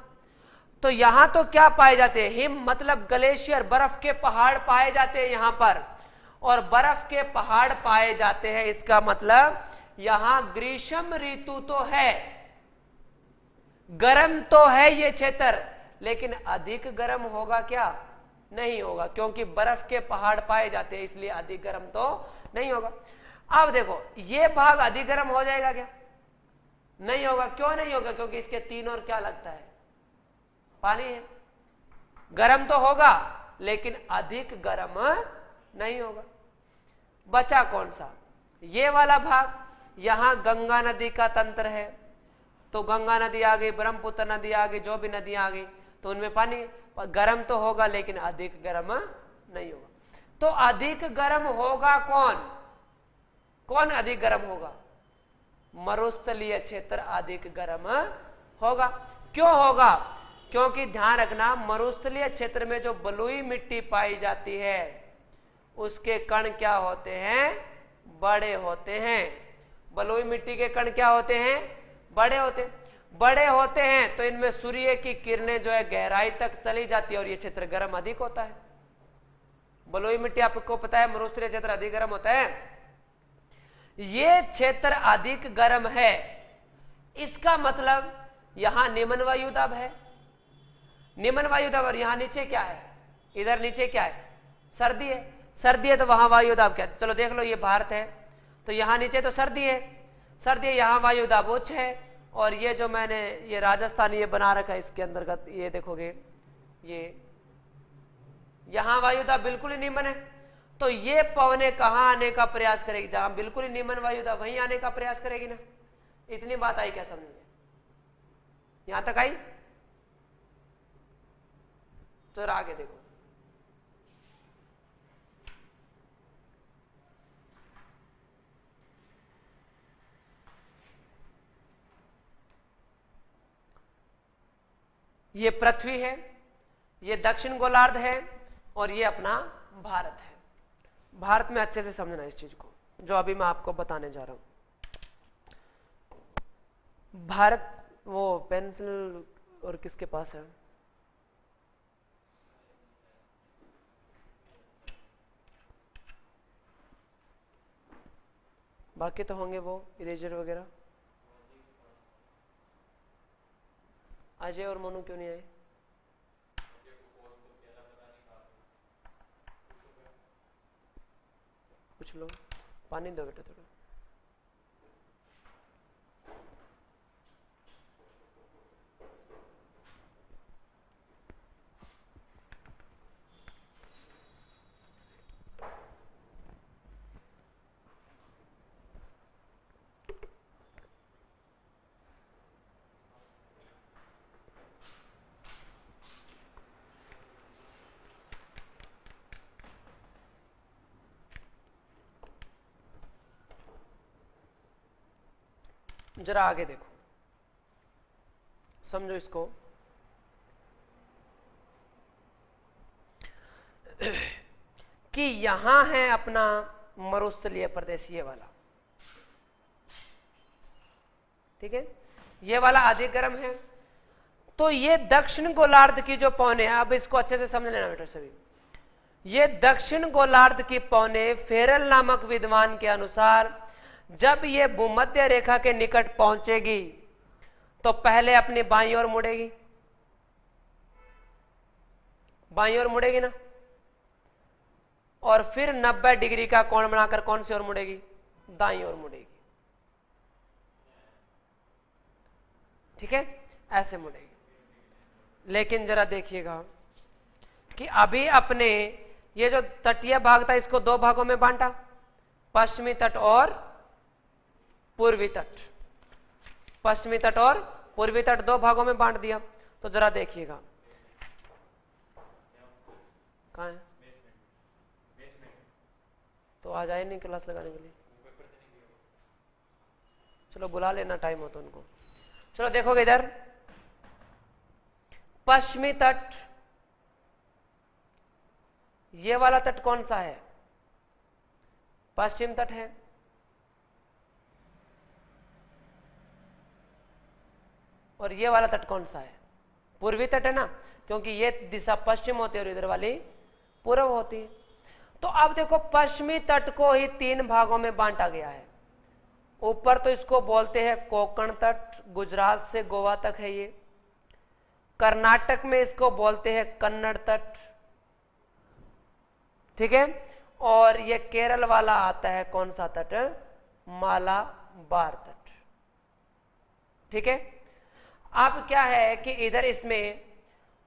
तो यहां तो क्या पाए जाते हैं, हिम मतलब ग्लेशियर, बर्फ के पहाड़ पाए जाते हैं यहां पर, और बर्फ के पहाड़ पाए जाते हैं, इसका मतलब यहां ग्रीष्म ऋतु तो है, गर्म तो है ये क्षेत्र, लेकिन अधिक गर्म होगा क्या, नहीं होगा, क्योंकि बर्फ के पहाड़ पाए जाते हैं, इसलिए अधिक गर्म तो नहीं होगा। अब देखो, ये भाग अधिक गर्म हो जाएगा क्या, नहीं होगा। क्यों नहीं होगा, क्योंकि इसके तीन और क्या लगता है, पानी है। गर्म तो होगा लेकिन अधिक गर्म नहीं होगा। बचा कौन सा, ये वाला भाग, यहां गंगा नदी का तंत्र है, तो गंगा नदी आ गई, ब्रह्मपुत्र नदी आ गई, जो भी नदी आ गई, तो उनमें पानी गर्म तो होगा लेकिन अधिक गर्म नहीं होगा। तो अधिक गर्म होगा कौन, कौन अधिक गर्म होगा, मरुस्थलीय क्षेत्र अधिक गर्म होगा। क्यों होगा, क्योंकि ध्यान रखना, मरुस्थलीय क्षेत्र में जो बलुई मिट्टी पाई जाती है उसके कण क्या होते हैं, बड़े होते हैं। बलुई मिट्टी के कण क्या होते हैं, बड़े होते हैं, तो इनमें सूर्य की किरणें जो है गहराई तक चली जाती है और ये क्षेत्र गर्म अधिक होता है। बलुई मिट्टी आपको पता है मरुस्थलीय क्षेत्र अधिक गर्म होता है, ये क्षेत्र अधिक गर्म है। इसका मतलब यहां निम्न वायु दाब है, निम्न वायु दाब, और यहां नीचे क्या है, इधर नीचे क्या है, सर्दी है, सर्दी है तो वहां वायु दाब क्या है। चलो देख लो, ये भारत है तो यहां नीचे तो सर्दी है, सर्दी है, यहां वायु दाब उच्च है, और ये जो मैंने ये राजस्थान ये बना रखा है इसके अंतर्गत ये देखोगे, ये यहां वायु दाब बिल्कुल ही निम्न है। तो ये पवने कहां आने का प्रयास करेगी, जहां बिल्कुल ही निम्न वायु दाब वहीं आने का प्रयास करेगी ना। इतनी बात आई क्या समझ में, यहां तक आई। तो आगे देखो, ये पृथ्वी है, ये दक्षिण गोलार्ध है, और ये अपना भारत है। भारत में अच्छे से समझना इस चीज को जो अभी मैं आपको बताने जा रहा हूं। भारत, वो पेंसिल और किसके पास है, बाकी तो होंगे वो इरेजर वगैरह। अजय और मोनू क्यों नहीं आए, पूछ लो, पानी दो बेटा थोड़ा। जरा आगे देखो, समझो इसको। कि यहां है अपना मरुस्थलीय प्रदेश, ये वाला, ठीक है, ये वाला अधिक गर्म है। तो ये दक्षिण गोलार्ध की जो पौने, अब इसको अच्छे से समझ लेना बेटा सभी, ये दक्षिण गोलार्ध की पौने फेरल नामक विद्वान के अनुसार जब ये भूमध्य रेखा के निकट पहुंचेगी तो पहले अपनी बाईं ओर मुड़ेगी, बाईं ओर मुड़ेगी ना, और फिर 90 डिग्री का कोण बनाकर कौन सी ओर मुड़ेगी, दाईं ओर मुड़ेगी, ठीक है, ऐसे मुड़ेगी। लेकिन जरा देखिएगा कि अभी अपने ये जो तटीय भाग था इसको दो भागों में बांटा, पश्चिमी तट और पूर्वी तट। पश्चिमी तट और पूर्वी तट दो भागों में बांट दिया। तो जरा देखिएगा कहां है, तो आ जाए नहीं क्लास लगाने के लिए। चलो बुला लेना टाइम हो तो उनको। चलो देखोगे इधर पश्चिमी तट, ये वाला तट कौन सा है, पश्चिम तट है। और ये वाला तट कौन सा है, पूर्वी तट है ना, क्योंकि ये दिशा पश्चिम होती है और इधर वाली पूर्व होती है। तो अब देखो पश्चिमी तट को ही तीन भागों में बांटा गया है। ऊपर तो इसको बोलते हैं कोंकण तट, गुजरात से गोवा तक है ये। कर्नाटक में इसको बोलते हैं कन्नड़ तट, ठीक है। और ये केरल वाला आता है कौन सा तट, मालाबार तट, ठीक है। अब क्या है कि इधर इसमें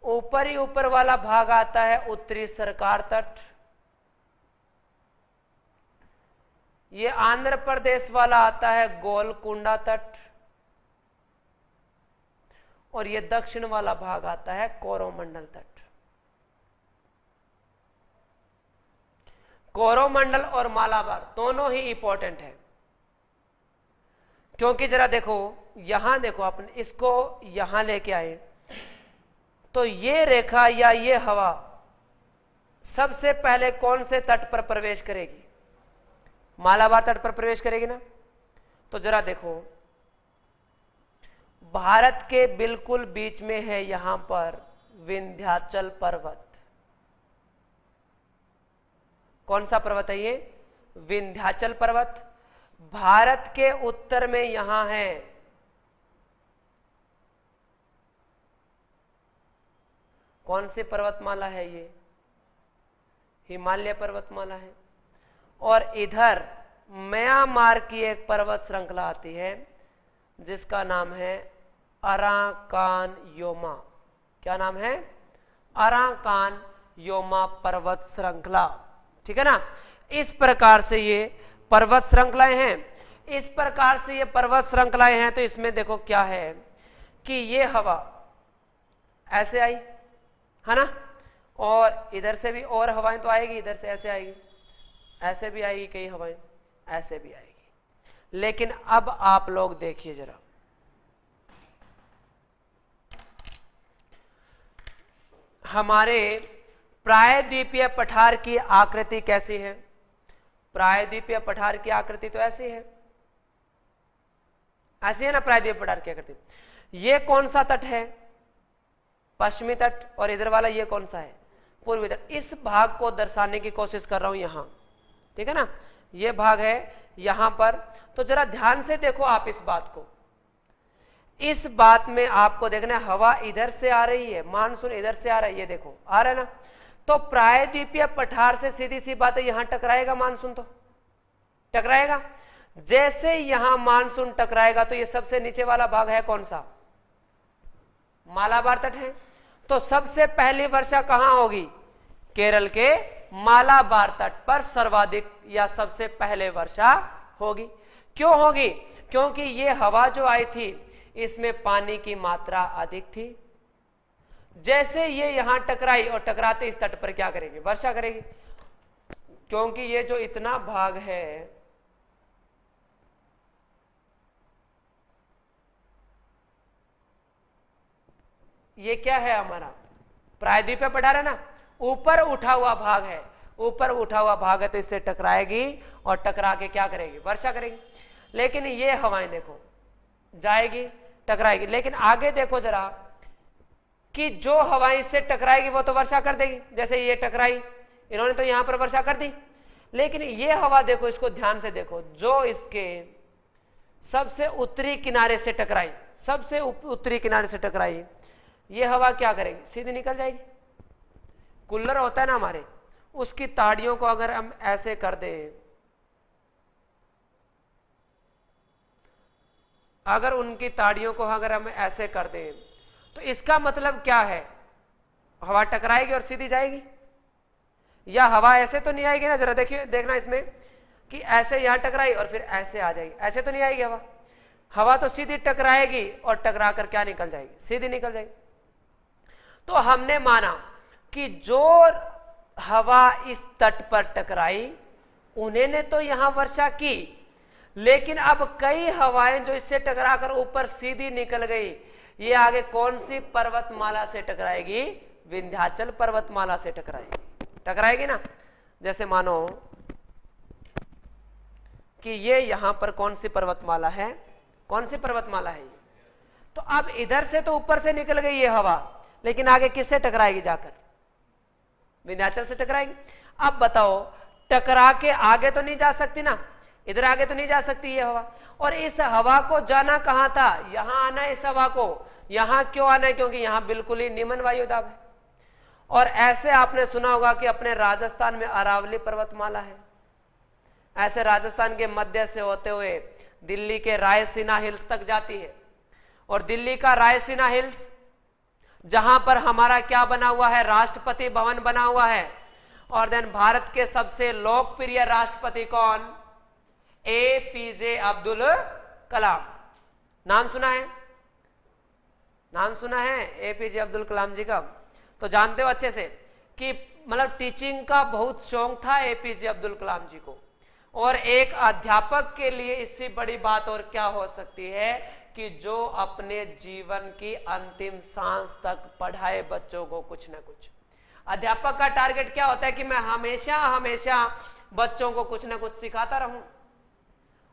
ऊपर ही ऊपर वाला भाग आता है उत्तरी सरकार तट, ये आंध्र प्रदेश वाला आता है गोलकुंडा तट, और ये दक्षिण वाला भाग आता है कोरोमंडल तट। कोरोमंडल और मालाबार दोनों ही इंपॉर्टेंट है, क्योंकि जरा देखो यहां देखो, अपन इसको यहां लेके आए तो ये रेखा या ये हवा सबसे पहले कौन से तट पर प्रवेश करेगी, मालाबार तट पर प्रवेश करेगी ना। तो जरा देखो भारत के बिल्कुल बीच में है यहां पर विंध्याचल पर्वत। कौन सा पर्वत है ये, विंध्याचल पर्वत। भारत के उत्तर में यहां है कौन सी पर्वतमाला है, ये हिमालय पर्वतमाला है। और इधर म्यांमार की एक पर्वत श्रृंखला आती है जिसका नाम है अराकान योमा। क्या नाम है, अराकान योमा पर्वत श्रृंखला, ठीक है ना। इस प्रकार से ये पर्वत श्रृंखलाएं हैं, इस प्रकार से ये पर्वत श्रृंखलाएं हैं। तो इसमें देखो क्या है कि ये हवा ऐसे आई है ना, और इधर से भी और हवाएं तो आएगी, इधर से ऐसे आएगी, ऐसे भी आएगी, कई हवाएं ऐसे भी आएगी। लेकिन अब आप लोग देखिए जरा, हमारे प्रायद्वीपीय पठार की आकृति कैसी है, प्रायद्वीपीय पठार की आकृति तो ऐसी है, ऐसी है ना प्रायद्वीपीय पठार की आकृति। ये कौन सा तट है, पश्चिमी तट, और इधर वाला ये कौन सा है, पूर्वी तट। इस भाग को दर्शाने की कोशिश कर रहा हूं यहां, ठीक है ना, ये भाग है यहां पर। तो जरा ध्यान से देखो आप इस बात को, इस बात में आपको देखना है हवा इधर से आ रही है, मानसून इधर से आ रहा है, ये देखो आ रहा है ना। तो प्रायद्वीपीय पठार से सीधी सी बात है यहां टकराएगा मानसून, तो टकराएगा। जैसे यहां मानसून टकराएगा तो ये सबसे नीचे वाला भाग है कौन सा, मालाबार तट है। तो सबसे पहली वर्षा कहां होगी, केरल के मालाबार तट पर सर्वाधिक या सबसे पहले वर्षा होगी। क्यों होगी, क्योंकि ये हवा जो आई थी इसमें पानी की मात्रा अधिक थी। जैसे ये यहां टकराई और टकराते इस तट पर क्या करेगी, वर्षा करेगी। क्योंकि ये जो इतना भाग है ये क्या है हमारा प्रायद्वीपीय पठार है ना, ऊपर उठा हुआ भाग है, ऊपर उठा हुआ भाग है, तो इससे टकराएगी और टकरा के क्या करेगी, वर्षा करेगी। लेकिन ये हवाएं देखो जाएगी टकराएगी, लेकिन आगे देखो जरा कि जो हवाएं इससे टकराएगी वो तो वर्षा कर देगी। जैसे ये टकराई, इन्होंने तो यहां पर वर्षा कर दी। लेकिन ये हवा देखो, इसको ध्यान से देखो, जो इसके सबसे उत्तरी किनारे से टकराई, सबसे उत्तरी किनारे से टकराई, ये हवा क्या करेगी, सीधी निकल जाएगी। कूलर होता है ना हमारे, उसकी ताड़ियों को अगर हम ऐसे कर दें, अगर उनकी ताड़ियों को अगर हम ऐसे कर दें तो इसका मतलब क्या है, हवा टकराएगी और सीधी जाएगी, या हवा ऐसे तो नहीं आएगी ना, जरा देखिए, देखना इसमें कि ऐसे यहां टकराई और फिर ऐसे आ जाएगी, ऐसे तो नहीं आएगी हवा। हवा तो सीधी टकराएगी और टकरा कर क्या निकल जाएगी, सीधी निकल जाएगी। तो हमने माना कि जो हवा इस तट पर टकराई उन्हें ने तो यहां वर्षा की, लेकिन अब कई हवाएं जो इससे टकराकर ऊपर सीधी निकल गई, ये आगे कौन सी पर्वतमाला से टकराएगी, विंध्याचल पर्वतमाला से टकराएगी ना। जैसे मानो कि ये यहां पर कौन सी पर्वतमाला है, कौन सी पर्वतमाला है ये, तो अब इधर से तो ऊपर से निकल गई ये हवा, लेकिन आगे किससे टकराएगी, जाकर विंध्याचल से टकराएगी। अब बताओ, टकरा के आगे तो नहीं जा सकती ना, इधर आगे तो नहीं जा सकती ये हवा, और इस हवा को जाना कहां था, यहां आना है। इस हवा को यहां क्यों आना है, क्योंकि यहां बिल्कुल ही निम्न वायुदाब है। और ऐसे आपने सुना होगा कि अपने राजस्थान में अरावली पर्वतमाला है, ऐसे राजस्थान के मध्य से होते हुए दिल्ली के रायसीना हिल्स तक जाती है, और दिल्ली का रायसीना हिल्स जहां पर हमारा क्या बना हुआ है, राष्ट्रपति भवन बना हुआ है। और देन भारत के सबसे लोकप्रिय राष्ट्रपति कौन, एपीजे अब्दुल कलाम। नाम सुना है, नाम सुना है एपीजे अब्दुल कलाम जी का, तो जानते हो अच्छे से कि मतलब टीचिंग का बहुत शौक था एपीजे अब्दुल कलाम जी को। और एक अध्यापक के लिए इससे बड़ी बात और क्या हो सकती है कि जो अपने जीवन की अंतिम सांस तक पढ़ाए बच्चों को कुछ ना कुछ। अध्यापक का टारगेट क्या होता है कि मैं हमेशा हमेशा बच्चों को कुछ ना कुछ सिखाता रहूं,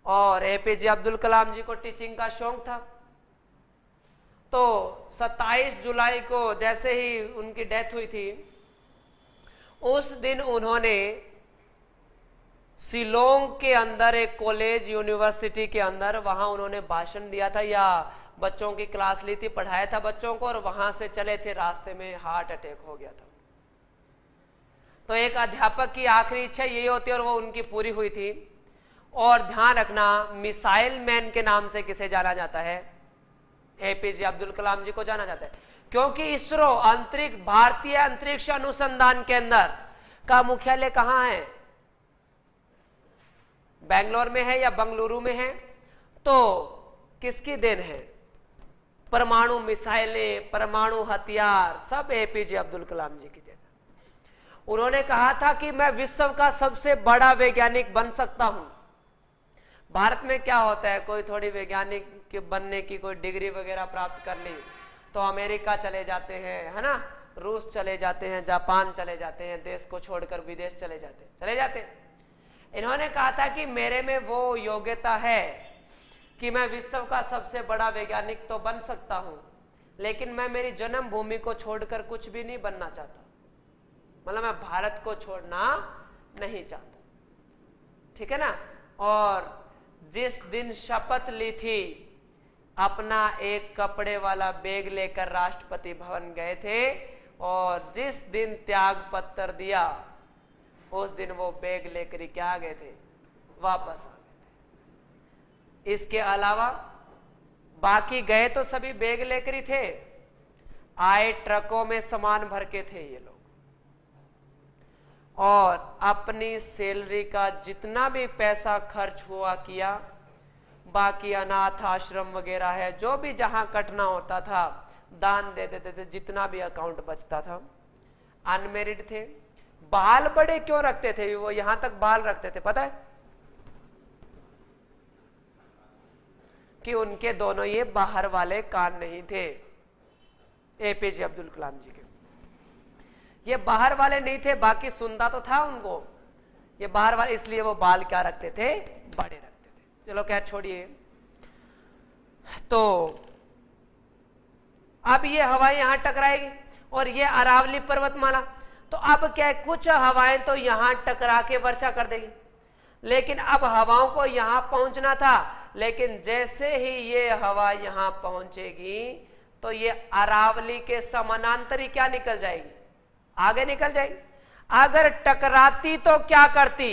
और एपीजे अब्दुल कलाम जी को टीचिंग का शौक था। तो 27 जुलाई को जैसे ही उनकी डेथ हुई थी, उस दिन उन्होंने शिलोंग के अंदर एक कॉलेज यूनिवर्सिटी के अंदर वहां उन्होंने भाषण दिया था, या बच्चों की क्लास ली थी, पढ़ाया था बच्चों को, और वहां से चले थे, रास्ते में हार्ट अटैक हो गया था। तो एक अध्यापक की आखिरी इच्छा यही होती है और वो उनकी पूरी हुई थी। और ध्यान रखना, मिसाइल मैन के नाम से किसे जाना जाता है, एपीजे अब्दुल कलाम जी को जाना जाता है, क्योंकि इसरो भारतीय अंतरिक्ष अनुसंधान केंद्र का मुख्यालय कहां है, बेंगलोर में है या बंगलुरु में है, तो किसकी देन है, परमाणु मिसाइलें, परमाणु हथियार सब एपीजे अब्दुल कलाम जी की देन। उन्होंने कहा था कि मैं विश्व का सबसे बड़ा वैज्ञानिक बन सकता हूं। भारत में क्या होता है, कोई थोड़ी वैज्ञानिक के बनने की कोई डिग्री वगैरह प्राप्त कर ली तो अमेरिका चले जाते हैं, है ना, रूस चले जाते हैं, जापान चले जाते हैं, देश को छोड़कर विदेश चले जाते हैं। इन्होंने कहा था कि मेरे में वो योग्यता है कि मैं विश्व का सबसे बड़ा वैज्ञानिक तो बन सकता हूं, लेकिन मैं मेरी जन्मभूमि को छोड़कर कुछ भी नहीं बनना चाहता, मतलब मैं भारत को छोड़ना नहीं चाहता, ठीक है ना। और जिस दिन शपथ ली थी, अपना एक कपड़े वाला बैग लेकर राष्ट्रपति भवन गए थे, और जिस दिन त्याग पत्र दिया उस दिन वो बैग लेकर ही क्या आ गए थे, वापस आ गए थे। इसके अलावा बाकी गए तो सभी बैग लेकर ही थे, आए ट्रकों में सामान भर के थे ये लोग, और अपनी सैलरी का जितना भी पैसा खर्च हुआ किया, बाकी अनाथ आश्रम वगैरह है, जो भी जहां कटना होता था दान दे देते थे, जितना भी अकाउंट बचता था। अनमेरिड थे। बाल बड़े क्यों रखते थे वो, यहां तक बाल रखते थे पता है, कि उनके दोनों ये बाहर वाले कान नहीं थे, एपीजे अब्दुल कलाम जी के ये बाहर वाले नहीं थे, बाकी सुनता तो था उनको, ये बाहर वाले, इसलिए वो बाल क्या रखते थे, बड़े रखते थे। चलो खैर छोड़िए। तो अब ये हवाएं यहां टकराएगी और ये अरावली पर्वतमाला, तो अब क्या है, कुछ हवाएं तो यहां टकरा के वर्षा कर देगी, लेकिन अब हवाओं को यहां पहुंचना था, लेकिन जैसे ही ये हवा यहां पहुंचेगी तो ये अरावली के समानांतर ही क्या निकल जाएगी, आगे निकल जाएगी। अगर टकराती तो क्या करती,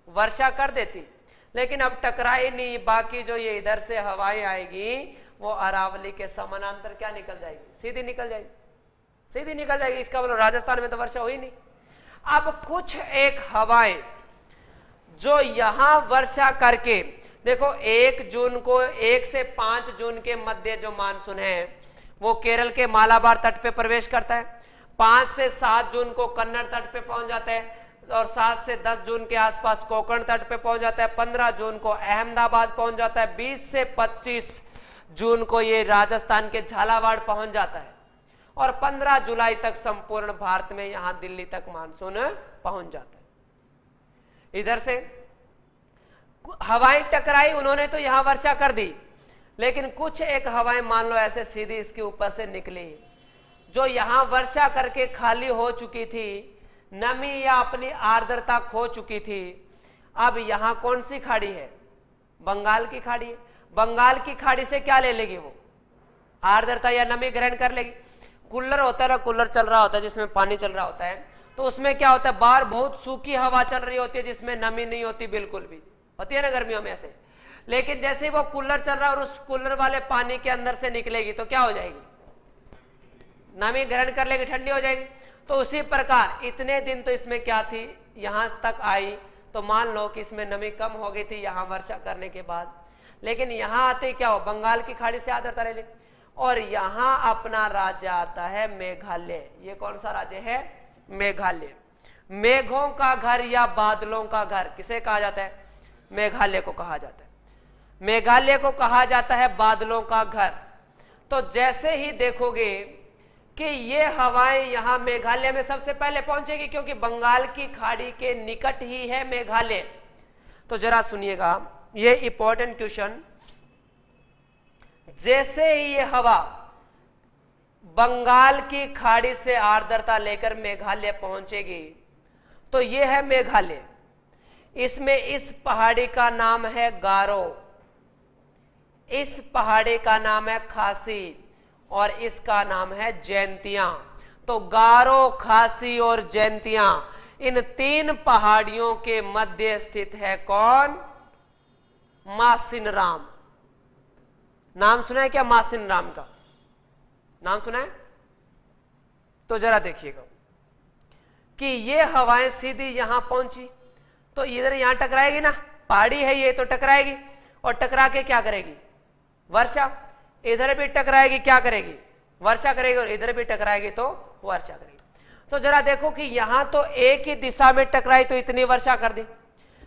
वर्षा कर देती, लेकिन अब टकराई नहीं, बाकी जो ये इधर से हवाएं आएगी वो अरावली के समानांतर क्या निकल जाएगी, सीधी निकल जाएगी, सीधी निकल जाएगी। इसका मतलब राजस्थान में तो वर्षा हुई नहीं। अब कुछ एक हवाएं जो यहां वर्षा करके, देखो 1 जून को 1 से 5 जून के मध्य जो मानसून है वो केरल के मालाबार तट पे प्रवेश करता है, 5 से 7 जून को कन्नड़ तट पे पहुंच जाता है, और 7 से 10 जून के आसपास कोंकण तट पे पहुंच जाता है, 15 जून को अहमदाबाद पहुंच जाता है, 20 से 25 जून को ये राजस्थान के झालावाड़ पहुंच जाता है, और 15 जुलाई तक संपूर्ण भारत में यहां दिल्ली तक मानसून पहुंच जाता है। इधर से हवाएं टकराई, उन्होंने तो यहां वर्षा कर दी, लेकिन कुछ एक हवाएं मान लो ऐसे सीधी इसके ऊपर से निकली, जो यहां वर्षा करके खाली हो चुकी थी, नमी या अपनी आर्द्रता खो चुकी थी। अब यहां कौन सी खाड़ी है, बंगाल की खाड़ी है। बंगाल की खाड़ी से क्या ले लेगी, वो आर्द्रता या नमी ग्रहण कर लेगी। कूलर होता है ना, कूलर चल रहा होता है जिसमें पानी चल रहा होता है, तो उसमें क्या होता है, बाहर बहुत सूखी हवा चल रही होती है जिसमें नमी नहीं होती, बिल्कुल भी होती है ना गर्मियों में ऐसे। लेकिन जैसे ही वो कूलर चल रहा है और उस कूलर वाले पानी के अंदर से निकलेगी तो क्या हो जाएगी, नमी ग्रहण कर लेगी, ठंडी हो जाएगी। तो उसी प्रकार इतने दिन तो इसमें क्या थी, यहां तक आई तो मान लो कि इसमें नमी कम हो गई थी यहां वर्षा करने के बाद, लेकिन यहां आते क्या हो, बंगाल की खाड़ी से आर्द्रता ले ली, और यहां अपना राज्य आता है मेघालय। ये कौन सा राज्य है, मेघालय। मेघों का घर या बादलों का घर किसे कहा जाता है, मेघालय को कहा जाता है। मेघालय को कहा जाता है बादलों का घर। तो जैसे ही देखोगे कि ये हवाएं यहां मेघालय में सबसे पहले पहुंचेगी, क्योंकि बंगाल की खाड़ी के निकट ही है मेघालय। तो जरा सुनिएगा, ये इंपॉर्टेंट क्वेश्चन, जैसे ही ये हवा बंगाल की खाड़ी से आर्द्रता लेकर मेघालय पहुंचेगी, तो ये है मेघालय। इसमें इस पहाड़ी का नाम है गारो, इस पहाड़ी का नाम है खासी, और इसका नाम है जैंतियां। तो गारो, खासी और जैंतियां, इन 3 पहाड़ियों के मध्य स्थित है कौन, मासिनराम। नाम सुना है क्या, मासिनराम का नाम सुना है? तो जरा देखिएगा कि ये हवाएं सीधी यहां पहुंची तो इधर यहां टकराएगी ना, पहाड़ी है ये तो टकराएगी, और टकरा के क्या करेगी, वर्षा। इधर भी टकराएगी, क्या करेगी, वर्षा करेगी, और इधर भी टकराएगी तो वर्षा करेगी। तो जरा देखो कि यहां तो एक ही दिशा में टकराई तो इतनी वर्षा कर दी,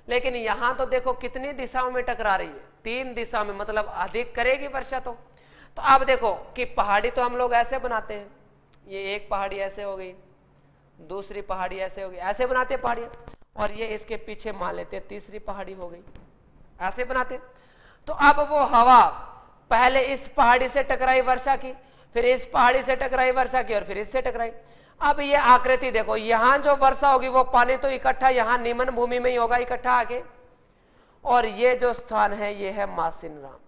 लेकिन यहां तो देखो कितनी दिशाओं में टकरा रही है, 3 दिशा में, मतलब अधिक करेगी वर्षा। तो अब देखो कि पहाड़ी तो हम लोग ऐसे बनाते हैं, ये एक पहाड़ी ऐसे हो गई, दूसरी पहाड़ी ऐसे हो गई, ऐसे बनाते हैं पहाड़ियां, और ये इसके पीछे मान लेते हैं तीसरी पहाड़ी हो गई, ऐसे बनाते। तो अब वो हवा पहले इस पहाड़ी से टकराई वर्षा की, फिर इस पहाड़ी से टकराई वर्षा की, और फिर इससे टकराई। अब ये आकृति देखो, यहां जो वर्षा होगी वो पानी तो इकट्ठा यहां निम्न भूमि में ही होगा इकट्ठा आके, और ये जो स्थान है ये है मासिनराम।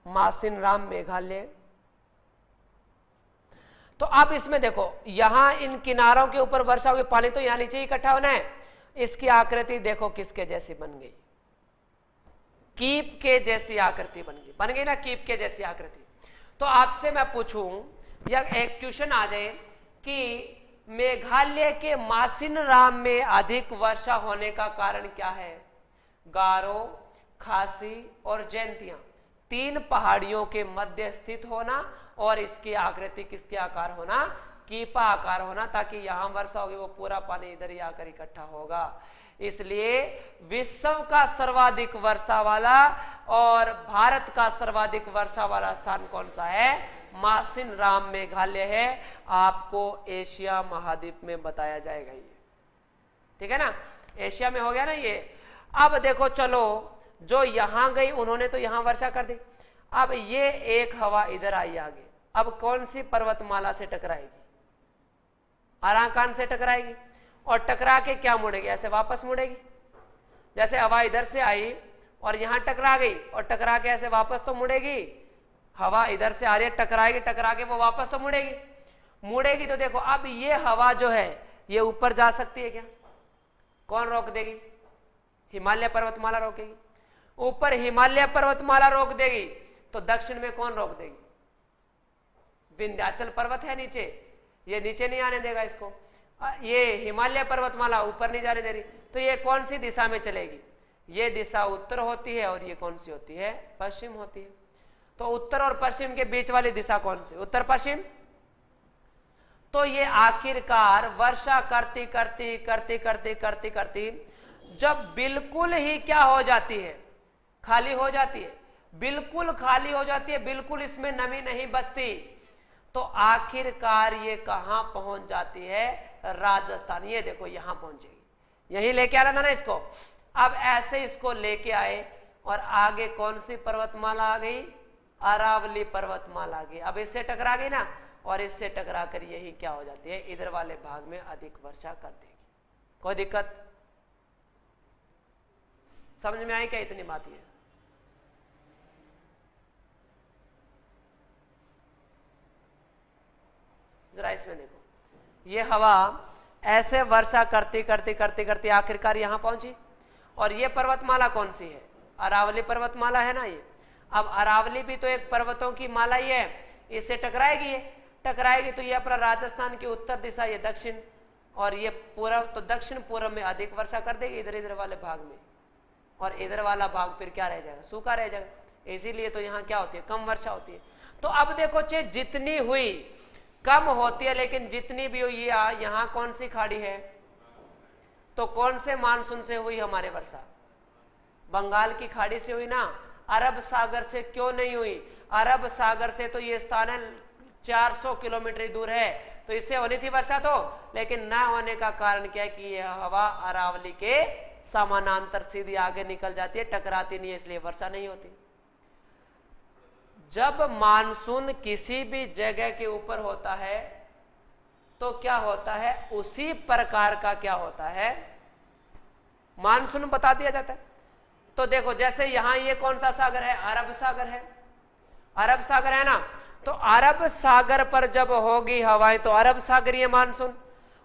मासिनराम मेघालय। तो अब इसमें देखो, यहां इन किनारों के ऊपर वर्षा होगी, पानी तो यहां नीचे इकट्ठा होना है। इसकी आकृति देखो किसके जैसी बन गई, कीप के जैसी आकृति बन गई ना, कीप के जैसी आकृति। तो आपसे मैं पूछूं, या एक क्वेश्चन आ जाए कि मेघालय के मासिनराम में अधिक वर्षा होने का कारण क्या है, गारो, खासी और जैंतियां, 3 पहाड़ियों के मध्य स्थित होना, और इसकी आकृति किसके आकार होना, कीपा आकार होना, ताकि यहां वर्षा होगी वो पूरा पानी इधर ही आकर इकट्ठा होगा। इसलिए विश्व का सर्वाधिक वर्षा वाला और भारत का सर्वाधिक वर्षा वाला स्थान कौन सा है, मासिनराम मेघालय है। आपको एशिया महाद्वीप में बताया जाएगा ये, ठीक है ना, एशिया में हो गया ना ये। अब देखो चलो, जो यहां गई उन्होंने तो यहां वर्षा कर दी, अब ये एक हवा इधर आई आगे, अब कौन सी पर्वतमाला से टकराएगी, अराकान से टकराएगी, और टकरा के क्या मुड़ेगी, ऐसे वापस मुड़ेगी। जैसे हवा इधर से आई और यहां टकरा गई, और टकरा के ऐसे वापस तो मुड़ेगी, हवा इधर से आ रही है, टकराएगी, टकरा के वो वापस तो मुड़ेगी। तो देखो अब ये हवा जो है ये ऊपर जा सकती है क्या, कौन रोक देगी, हिमालय पर्वतमाला रोकेगी। ऊपर हिमालय पर्वतमाला रोक देगी तो दक्षिण में कौन रोक देगी? विंध्याचल पर्वत है नीचे, ये नीचे नहीं आने देगा इसको। ये हिमालय पर्वतमाला ऊपर नहीं जाने दे रही, तो ये कौन सी दिशा में चलेगी? ये दिशा उत्तर होती है और ये कौन सी होती है? पश्चिम होती है। तो उत्तर और पश्चिम के बीच वाली दिशा कौन सी? उत्तर पश्चिम। तो ये आखिरकार वर्षा करती करती करती करती करती करती जब बिल्कुल ही क्या हो जाती है? खाली हो जाती है, बिल्कुल खाली हो जाती है, बिल्कुल इसमें नमी नहीं बचती, तो आखिरकार ये कहां पहुंच जाती है? राजस्थान। ये देखो यहां पहुंचेगी, यही लेके आना था ना इसको। अब ऐसे इसको लेके आए और आगे कौन सी पर्वतमाला आ गई? अरावली पर्वतमाला आ गई। अब इससे टकरा गई ना, और इससे टकरा कर यही क्या हो जाती है? इधर वाले भाग में अधिक वर्षा कर देगी। कोई दिक्कत समझ में आई क्या? इतनी बात है। जरा इसमें देखो, ये हवा ऐसे वर्षा करती करती करती करती आखिरकार यहां पहुंची, और ये पर्वतमाला कौन सी है? अरावली पर्वतमाला है ना ये। अब अरावली भी तो एक पर्वतों की माला ही है, इससे टकराएगी, ये टकराएगी तो ये अपना राजस्थान की उत्तर दिशा, ये दक्षिण, और ये पूर्व, तो दक्षिण पूर्व में अधिक वर्षा कर देगी इधर इधर वाले भाग में, और इधर वाला भाग फिर क्या रह जाएगा? सूखा रह जाएगा। इसीलिए तो यहां क्या होती है? कम वर्षा होती है। तो अब देखो चे जितनी हुई कम होती है, लेकिन जितनी भी हुई यहां कौन सी खाड़ी है? तो कौन से मानसून से हुई हमारे वर्षा? बंगाल की खाड़ी से हुई ना, अरब सागर से क्यों नहीं हुई? अरब सागर से तो ये स्थान है 400 किलोमीटर दूर है, तो इससे होनी थी वर्षा तो, लेकिन न होने का कारण क्या है कि यह हवा अरावली के समानांतर सीधी आगे निकल जाती है, टकराती नहीं है, इसलिए वर्षा नहीं होती। जब मानसून किसी भी जगह के ऊपर होता है तो क्या होता है? उसी प्रकार का क्या होता है? मानसून बता दिया जाता है। तो देखो जैसे यहां ये कौन सा सागर है? अरब सागर है, अरब सागर है ना, तो अरब सागर पर जब होगी हवाएं तो अरब सागरीय मानसून,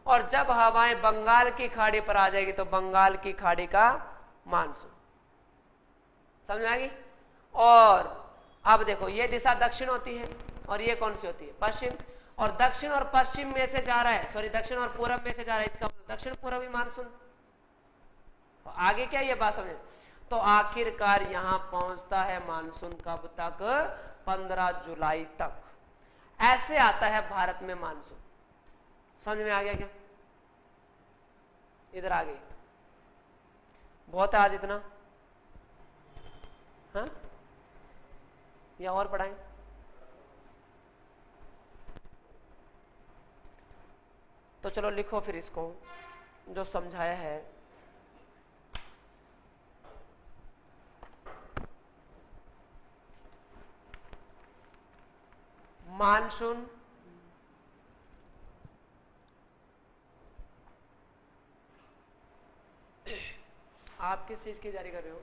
और जब हवाएं बंगाल की खाड़ी पर आ जाएगी तो बंगाल की खाड़ी का मानसून। समझ में आ गई? और अब देखो ये दिशा दक्षिण होती है और ये कौन सी होती है? पश्चिम। और दक्षिण और पश्चिम में से जा रहा है, सॉरी दक्षिण और पूरब में से जा रहा है, इसका दक्षिण पूर्वी मानसून। तो आगे क्या ये बात समझे? तो आखिरकार यहां पहुंचता है मानसून कब तक? 15 जुलाई तक। ऐसे आता है भारत में मानसून। समझ में आ गया क्या? इधर आ गई, बहुत है आज इतना, हाँ? या और पढ़ाएं? तो चलो लिखो फिर इसको जो समझाया है। मानसून आप किस चीज की तैयारी कर रहे हो?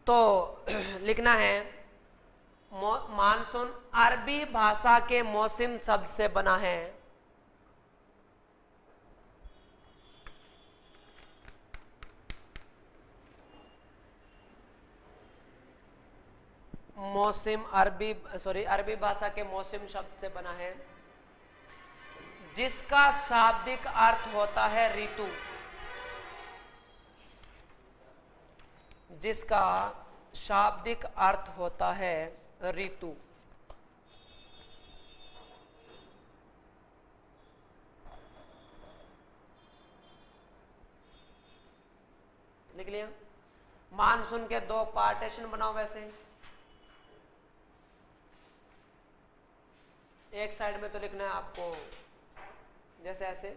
तो लिखना है मानसून अरबी भाषा के मौसम शब्द से बना है। मौसम अरबी भाषा के मौसम शब्द से बना है, जिसका शाब्दिक अर्थ होता है ऋतु, जिसका शाब्दिक अर्थ होता है ऋतु। लिख लिया? मानसून के दो पार्टीशन बनाओ वैसे, एक साइड में तो लिखना है आपको जैसे ऐसे,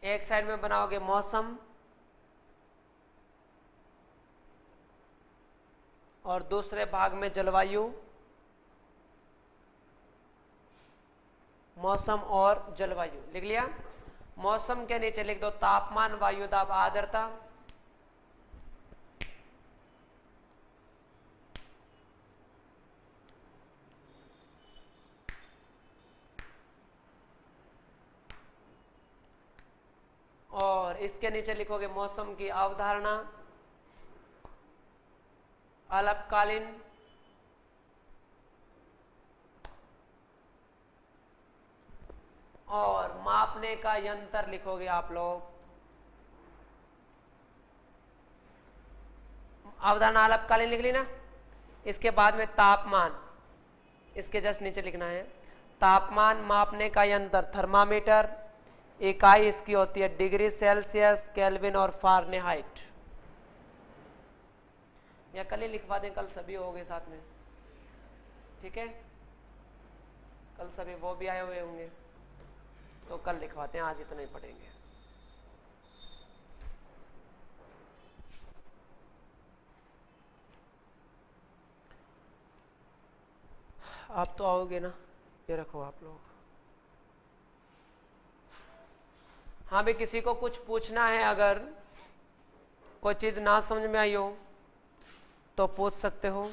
एक साइड में बनाओगे मौसम और दूसरे भाग में जलवायु, मौसम और जलवायु। लिख लिया? मौसम के नीचे लिख दो तापमान, वायुदाब, आर्द्रता, इसके नीचे लिखोगे मौसम की अवधारणा, अल्पकालीन, और मापने का यंत्र लिखोगे आप लोग। अवधारणा अल्पकालीन लिख ली ना। इसके बाद में तापमान, इसके जस्ट नीचे लिखना है तापमान मापने का यंत्र थर्मामीटर, इकाई इसकी होती है डिग्री सेल्सियस, केल्विन और फारेनहाइट। या कल ही लिखवा दें, कल सभी हो गए साथ में, ठीक है? कल सभी वो भी आए हुए होंगे तो कल लिखवाते हैं, आज इतना ही पढ़ेंगे। आप तो आओगे ना, ये रखो आप लोग। हाँ भी किसी को कुछ पूछना है, अगर कोई चीज ना समझ में आई हो तो पूछ सकते हो।